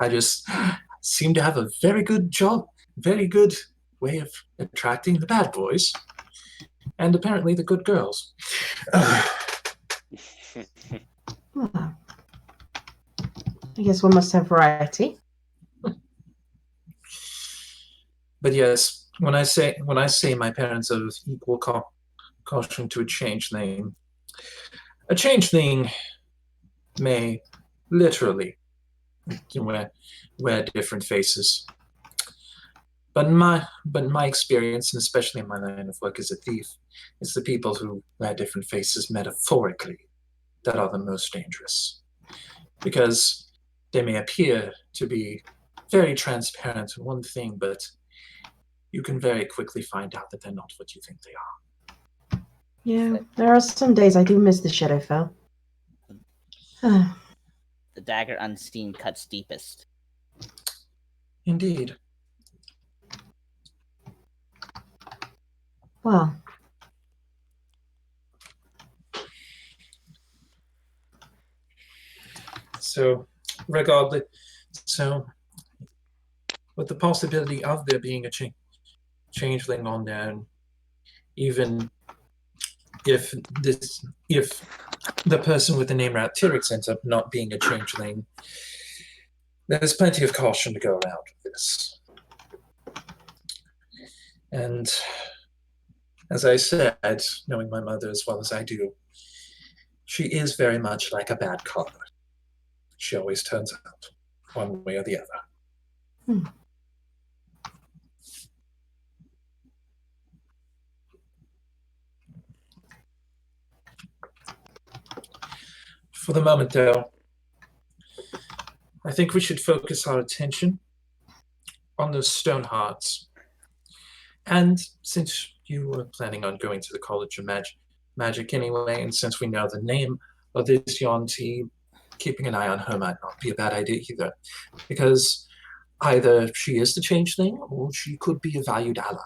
I just seem to have a very good way of attracting the bad boys, and apparently the good girls. Well, I guess one must have variety. But yes, when I say my parents are of equal caution to a changeling may literally wear different faces. But in my experience, and especially in my line of work as a thief, it's the people who wear different faces metaphorically that are the most dangerous. Because they may appear to be very transparent in one thing, but you can very quickly find out that they're not what you think they are. Yeah, there are some days I do miss the Shadowfell. The dagger unseen cuts deepest. Indeed. Well, So, regardless, so with the possibility of there being a changeling on there, and even if the person with the name Raptyrix ends up not being a changeling, there's plenty of caution to go around with this. And as I said, knowing my mother as well as I do, she is very much like a bad karma. She always turns out one way or the other. For the moment, though, I think we should focus our attention on those stone hearts. And since you were planning on going to the College of Magic anyway, and since we know the name of this Yuan-Ti, keeping an eye on her might not be a bad idea either. Because either she is the changeling, or she could be a valued ally.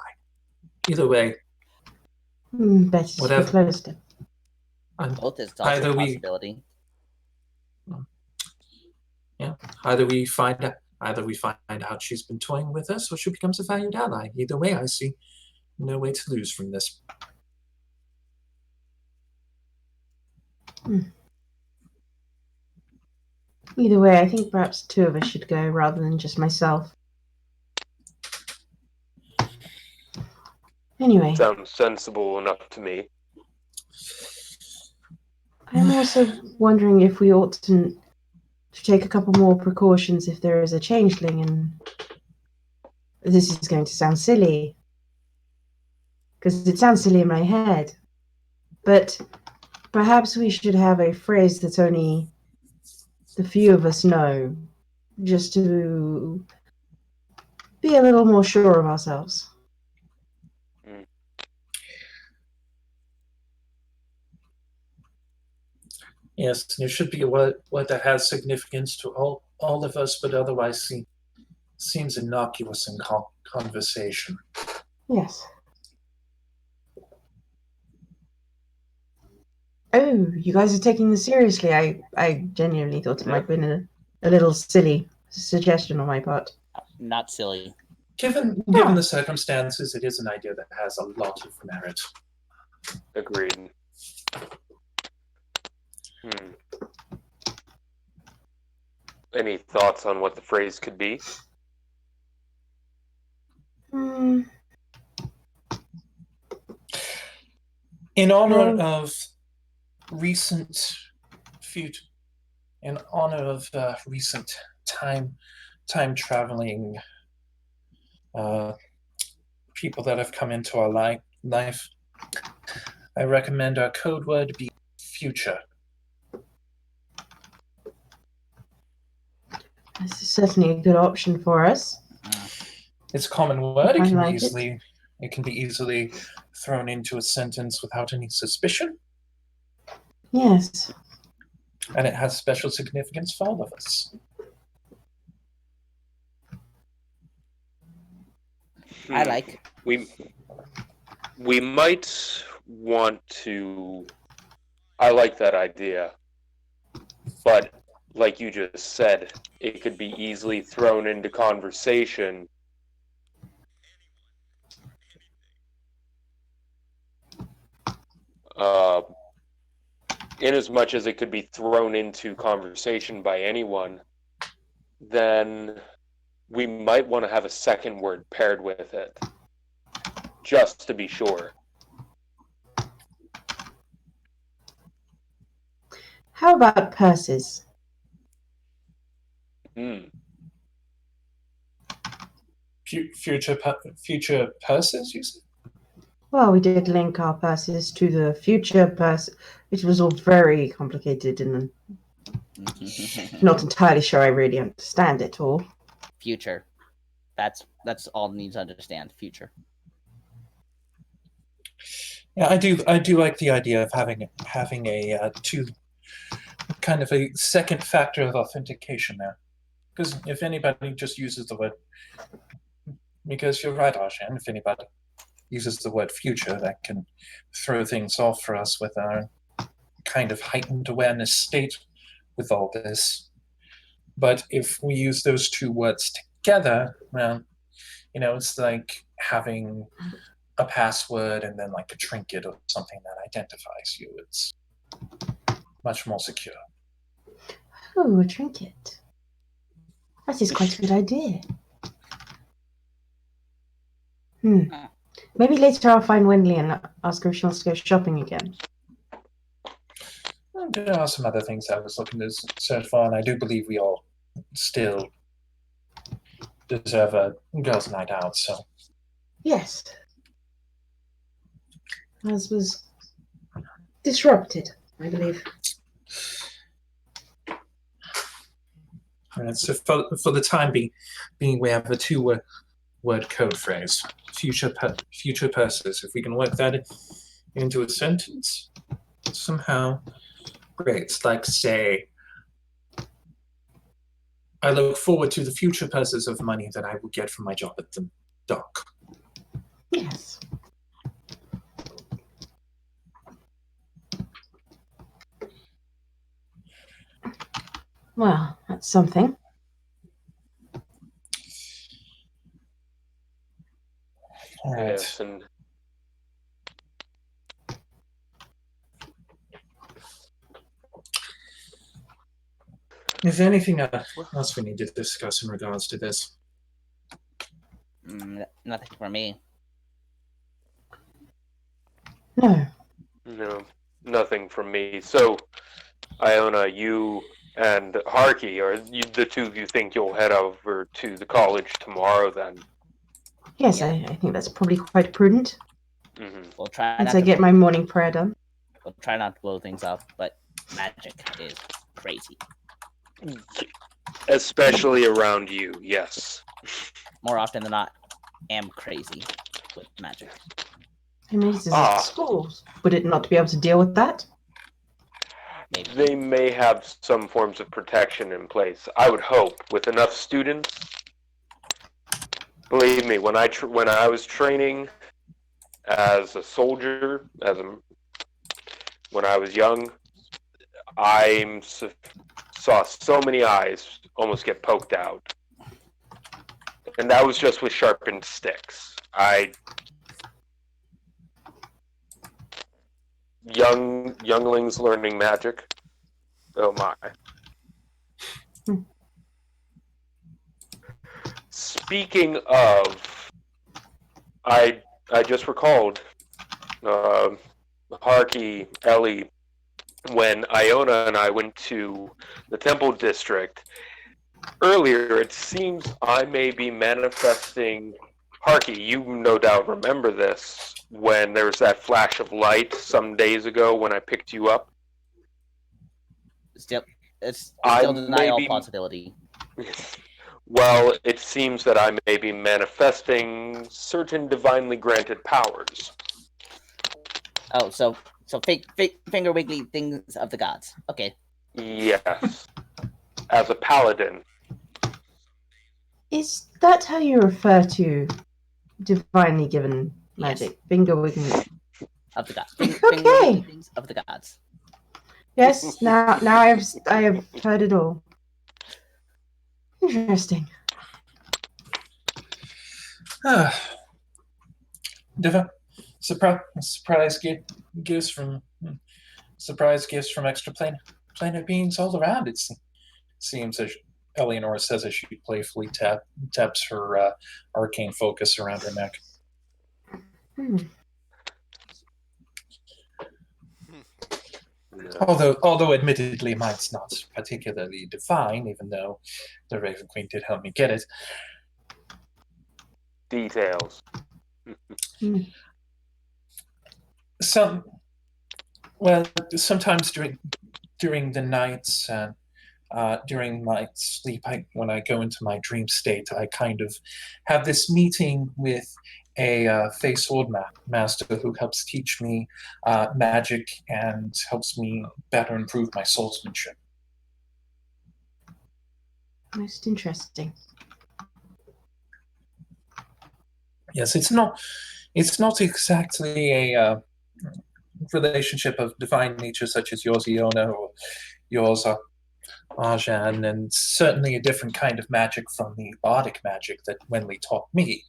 Either way, better to be whatever. close to. Both is also Either a we- possibility. Either we find out she's been toying with us, or she becomes a valued ally. Either way, I see no way to lose from this. Either way, I think perhaps two of us should go rather than just myself. Anyway, Sounds sensible enough to me. I'm also wondering if we ought to take a couple more precautions if there is a changeling, and this is going to sound silly, because it sounds silly in my head, but perhaps we should have a phrase that only the few of us know, just to be a little more sure of ourselves. Yes, there should be what that has significance to all of us, but otherwise seems innocuous in conversation. Yes. Oh, you guys are taking this seriously. I genuinely thought it might have been a little silly suggestion on my part. Not silly. Given the circumstances, it is an idea that has a lot of merit. Agreed. Any thoughts on what the phrase could be? In honor of recent time traveling people that have come into our life, I recommend our code word be future. This is certainly a good option for us. It's a common word. It can be easily thrown into a sentence without any suspicion. Yes. And it has special significance for all of us. I like. We might want to. I like that idea, but like you just said, it could be easily thrown into conversation. In as much as it could be thrown into conversation by anyone, then we might want to have a second word paired with it, just to be sure. How about purses? future purses, you said? Well, we did link our purses to the future purse. It was all very complicated, and not entirely sure I really understand it all. Future. That's all needs to understand. Future. Yeah, I do like the idea of having a two kind of a second factor of authentication there, because if anybody just uses the word, because you're right, Arshan, if anybody uses the word future, that can throw things off for us with our kind of heightened awareness state with all this. But if we use those two words together, well, it's like having a password and then like a trinket or something that identifies you. It's much more secure. Oh, a trinket. That is quite a good idea. Maybe later I'll find Wendy and ask her if she wants to go shopping again. There are some other things I was looking to search for, and I do believe we all still deserve a girls' night out, so. Yes. As was disrupted, I believe. All right, so for the time being, we have a two-word code phrase, future purses. If we can work that into a sentence somehow, great. It's like, say, I look forward to the future purses of money that I will get from my job at the dock. Yes. Well, that's something. All right. Yes, and Is there anything else we need to discuss in regards to this? Nothing for me. No. no, nothing from me. So, Iona, you and Harky, are the two of you think you'll head over to the college tomorrow then? Yes, yeah. I think that's probably quite prudent. Mm-hmm. We'll try once I get my morning prayer done. We'll try not to blow things up, but magic is crazy. Especially around you, yes. More often than not, am crazy with magic. I mean, this is a school. Would it not be able to deal with that? Maybe. They may have some forms of protection in place. I would hope, with enough students. Believe me, when I was training as a soldier, when I was young, I saw so many eyes almost get poked out, and that was just with sharpened sticks. Younglings learning magic. Oh my. Speaking of, I just recalled, Harky, Ellie, when Iona and I went to the Temple District earlier, it seems I may be manifesting. Harky, you no doubt remember this, when there was that flash of light some days ago when I picked you up. It's still deny all possibility. Well, it seems that I may be manifesting certain divinely granted powers. Oh, so finger wiggly things of the gods. Okay. Yes. As a paladin. Is that how you refer to divinely given magic? Yes. Finger wiggling of the gods. Okay. Things of the gods. Yes. Now I have heard it all. Interesting. Surprise gifts from extra planet beings all around. It seems as Eleanor says as she playfully taps her arcane focus around her neck. Although admittedly mine's not particularly divine, even though the Raven Queen did help me get it. details. Sometimes during the nights and during my sleep, when I go into my dream state, I kind of have this meeting with a Fey Sword Master who helps teach me magic and helps me better improve my swordsmanship. Most interesting. Yes, it's not exactly a relationship of divine nature such as yours, Iona, or yours, Arjan, and certainly a different kind of magic from the bardic magic that Wenley taught me.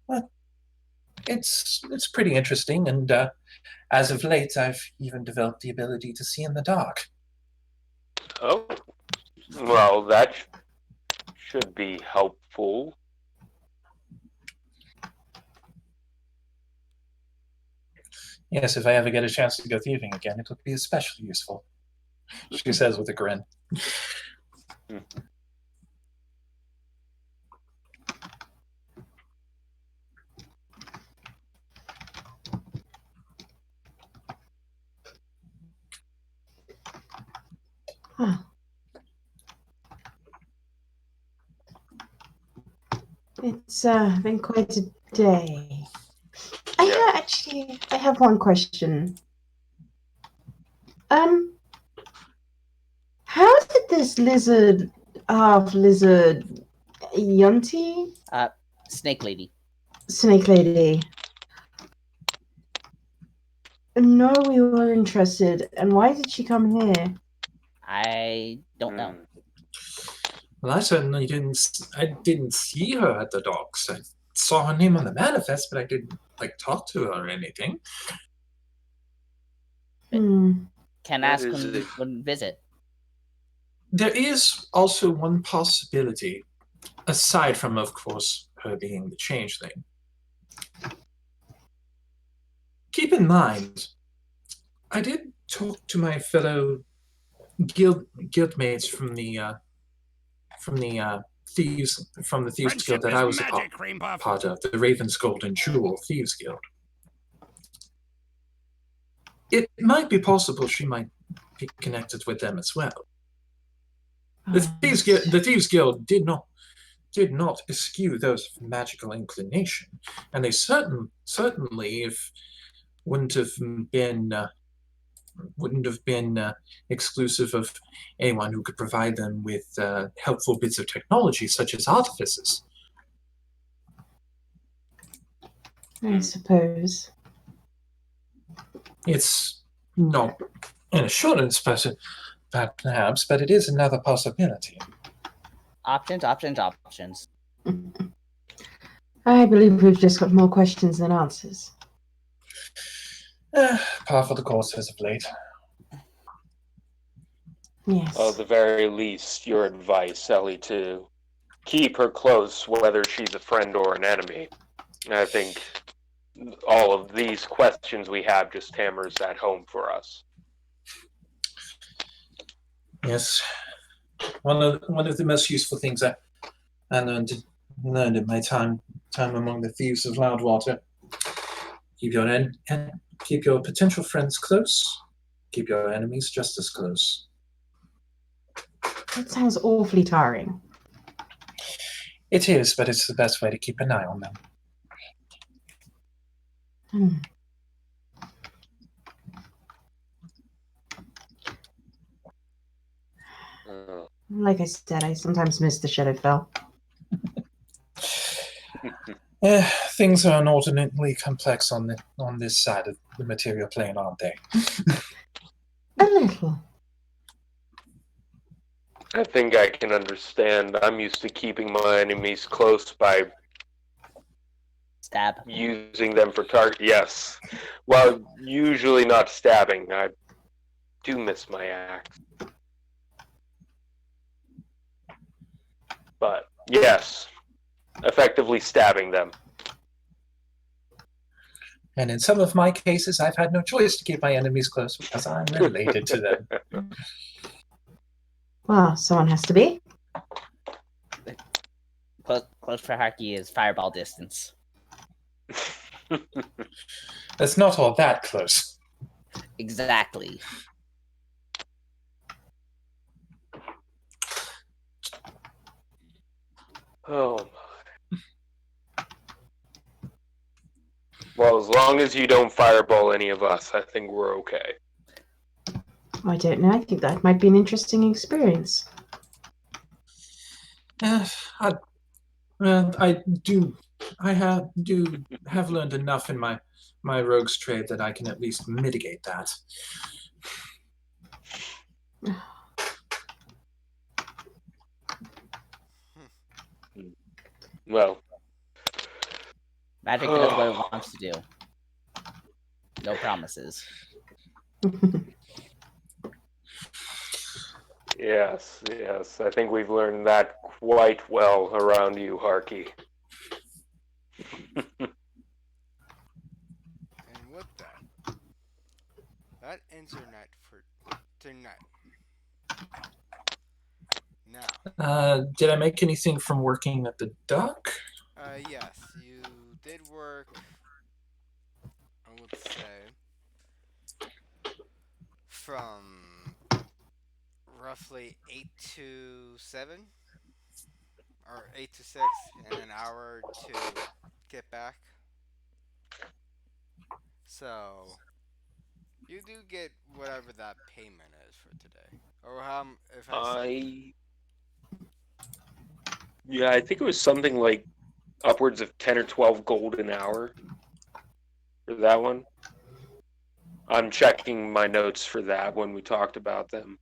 But it's pretty interesting, and as of late, I've even developed the ability to see in the dark. Oh, well, that should be helpful. Yes, if I ever get a chance to go thieving again, it would be especially useful, she says with a grin. Huh. It's been quite a day. I have one question. How did this half lizard, Yunti, Snake lady. snake lady, know we were interested, and why did she come here? I don't know. Well, I certainly didn't see her at the docks. I saw her name on the manifest, but I didn't talk to her or anything. Can ask when we wouldn't visit. There is also one possibility, aside from, of course, her being the changeling. Keep in mind, I did talk to my fellow guildmates from the Thieves Guild that I was a part of, the Raven's Golden Jewel Thieves Guild. It might be possible she might be connected with them as well. The Thieves Guild did not eschew those of magical inclination, and they certainly wouldn't have been exclusive of anyone who could provide them with helpful bits of technology such as artifices. I suppose. It's not an assurance, perhaps, but it is another possibility. Options. I believe we've just got more questions than answers. Par for the course as of late. Yes. At the very least, your advice, Ellie, to keep her close, whether she's a friend or an enemy. I think all of these questions we have just hammers that home for us. Yes, one of the most useful things I learned in my time among the thieves of Loudwater. Keep your potential friends close. Keep your enemies just as close. That sounds awfully tiring. It is, but it's the best way to keep an eye on them. Like I said, I sometimes miss the Shadowfell. Things are inordinately complex on this side of the material plane, aren't they? A little. I think I can understand. I'm used to keeping my enemies close by Stab. using them for target. Yes. Well, usually not stabbing. I do miss my axe. But yes, effectively stabbing them. And in some of my cases, I've had no choice to keep my enemies close because I'm related to them. Well, someone has to be. Close for Harky is fireball distance. That's not all that close. Exactly. Oh. Well, as long as you don't fireball any of us, I think we're okay. I don't know. I think that might be an interesting experience. I do have learned enough in my rogue's trade that I can at least mitigate that. Well, Magic does what it wants to do. No promises. yes. I think we've learned that quite well around you, Harky. And with that ends your night for tonight. Now, Did I make anything from working at the dock? yes, you did work. I would say from roughly 8 to 7, or 8 to 6, and an hour to get back. So you do get whatever that payment is for today, or how if I say. I think it was something like upwards of 10 or 12 gold an hour for that one. I'm checking my notes for that when we talked about them.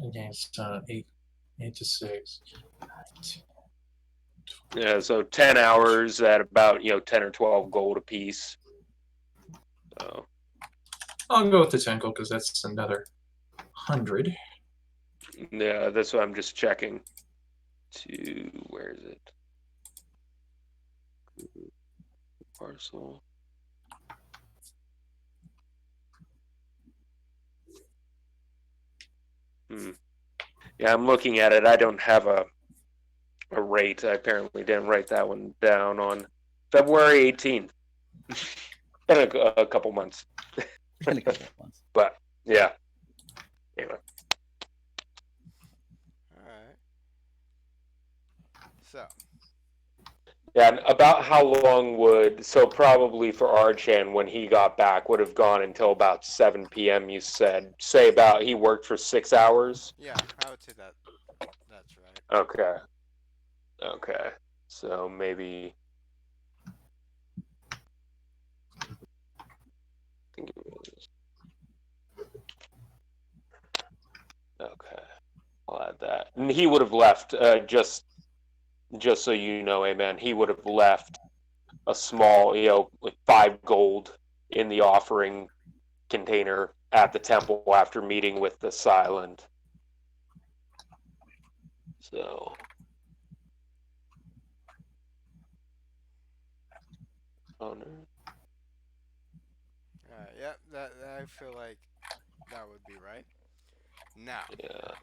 Okay, so 8 to 6. Yeah, so 10 hours at about 10 or 12 gold apiece. So I'll go with the 10 because that's another 100. yeah, that's what I'm just checking. Where is it? Parcel. Yeah, I'm looking at it. I don't have a rate. I apparently didn't write that one down on February 18th. Been a couple months. In a couple of months. But yeah. Anyway. Alright. So. Yeah, and about how long so probably for Archan when he got back would have gone until about 7 p.m. You said. Say about he worked for 6 hours? Yeah, I would say that's right. Okay. So maybe I think it was. Okay. I'll add that. And he would have left just so you know, Amen, he would have left a small, like 5 gold in the offering container at the temple after meeting with the Silent. So. Honor. Yep, that I feel like that would be right. Now, Yeah.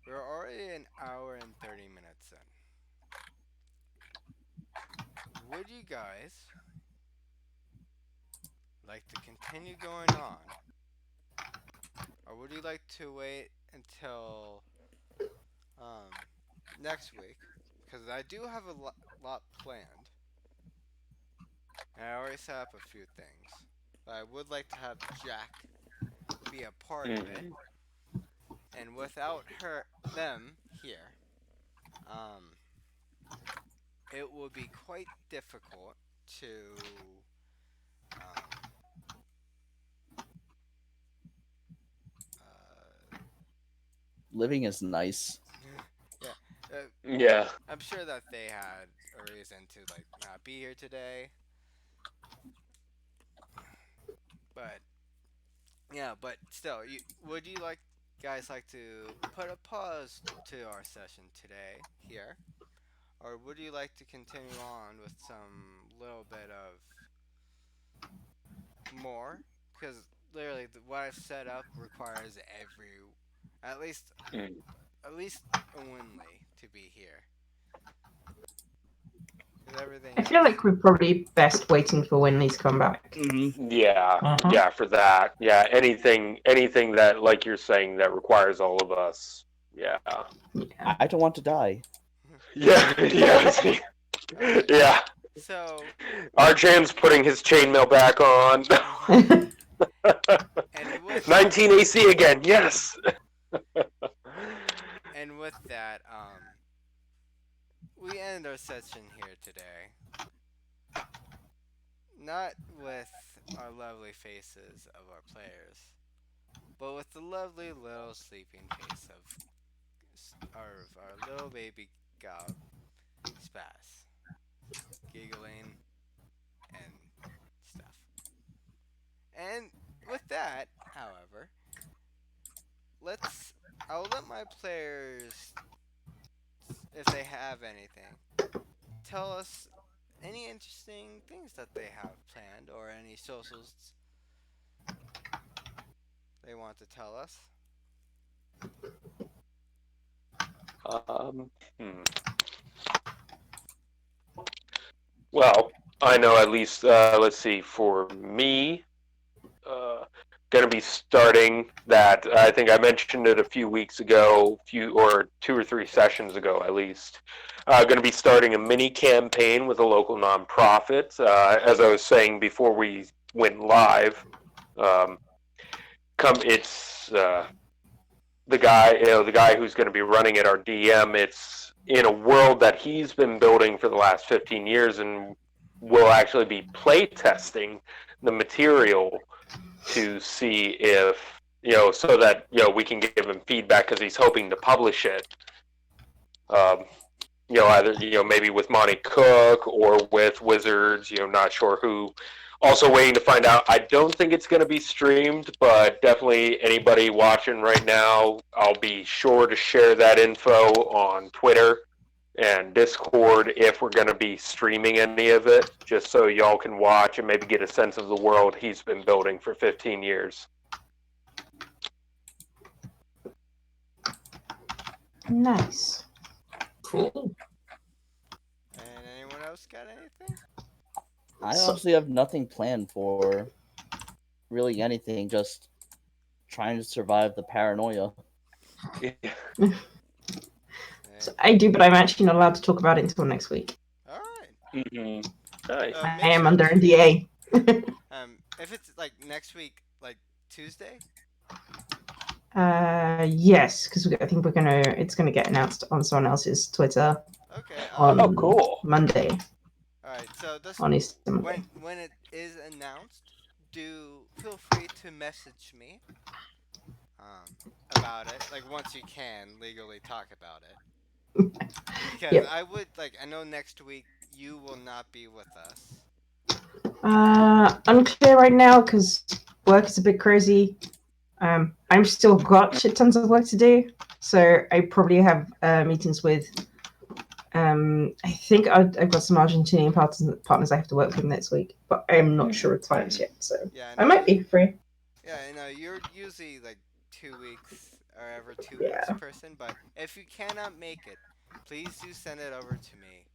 we're already an hour and 30 minutes in. Would you guys like to continue going on? Or would you like to wait until next week? Because I do have a lot planned. And I already set up a few things. But I would like to have Jack be a part of it. And without them here, it would be quite difficult to Living is nice. yeah. Yeah. I'm sure that they had a reason to not be here today. But yeah, but still, would you guys like to put a pause to our session today here, or would you like to continue on with some little bit of more? Because literally, what I've set up requires at least at least a Winley to be here. With everything I feel else. like we're probably best waiting for Winley's come back. Yeah, Uh-huh. for that. Yeah, anything that, like you're saying, that requires all of us. Yeah. Yeah. I don't want to die. Yeah, yeah, Alright. yeah. So, Archan's putting his chainmail back on. and with 19 AC again, yes! and with that, we end our session here today. Not with our lovely faces of our players, but with the lovely little sleeping face of our little baby gob, Spaz, giggling and stuff. And with that, however, let's. I'll let my players, if they have anything, tell us any interesting things that they have planned or any socials they want to tell us. Um, hmm. Well, I know at least, let's see, for me, uh, going to be starting that. I think I mentioned it a few weeks ago, or 2 or 3 sessions ago at least. Going to be starting a mini campaign with a local nonprofit. As I was saying before we went live, um, it's the guy who's going to be running it, our DM. It's in a world that he's been building for the last 15 years, and will actually be play testing the material to see if so that we can give him feedback because he's hoping to publish it. Um, either maybe with Monty Cook or with Wizards. Not sure who. Also waiting to find out. I don't think it's going to be streamed, but definitely anybody watching right now, I'll be sure to share that info on Twitter and Discord if we're going to be streaming any of it, just so y'all can watch and maybe get a sense of the world he's been building for 15 years. Nice. Cool. And anyone else got anything? I So- honestly have nothing planned for really anything, just trying to survive the paranoia. So I do, but I'm actually not allowed to talk about it until next week. All right. Mm-hmm. Nice. I Make am sure under to- NDA. If it's like next week, like Tuesday. Yes, because I think it's gonna get announced on someone else's Twitter Okay. on Oh, cool. Monday. All right. So this On Easter Monday. when it is announced, do feel free to message me about it. Like once you can legally talk about it. Because Yep. I know next week you will not be with us. Unclear right now because work is a bit crazy. I'm still got shit tons of work to do, so I probably have meetings with. I think I've got some Argentinian partners I have to work with next week, but I'm not sure of times yet. So Yeah, I might be free. Yeah, you're usually like 2 weeks or every 2 Yeah. weeks person, but if you cannot make it, please do send it over to me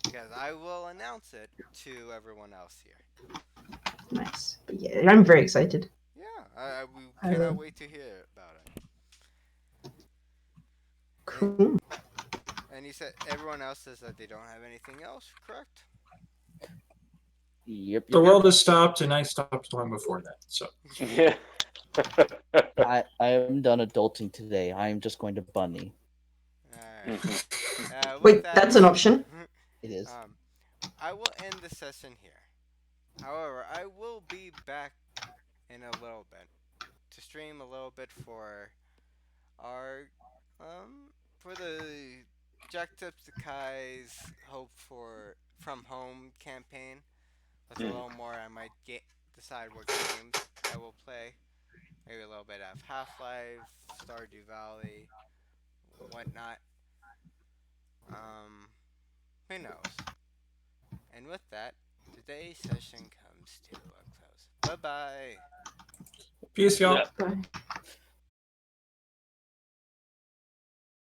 because I will announce it to everyone else here. Nice, but yeah, I'm very excited. Yeah, we I cannot will. wait to hear about it. Cool. And you said everyone else says that they don't have anything else, correct? Yep. The world has stopped, and I stopped long before that. So Yeah. I am done adulting today. I am just going to bunny. Alright. With Wait, that, that's an option. It is. I will end the session here. However, I will be back in a little bit to stream a little bit for our for the Jacksepticeye's Hope for From Home campaign. With a little more, I might decide what games I will play. Maybe a little bit of Half-Life, Stardew Valley, whatnot. Who knows? And with that, today's session comes to a close. Bye bye. peace, y'all. Yeah. Bye.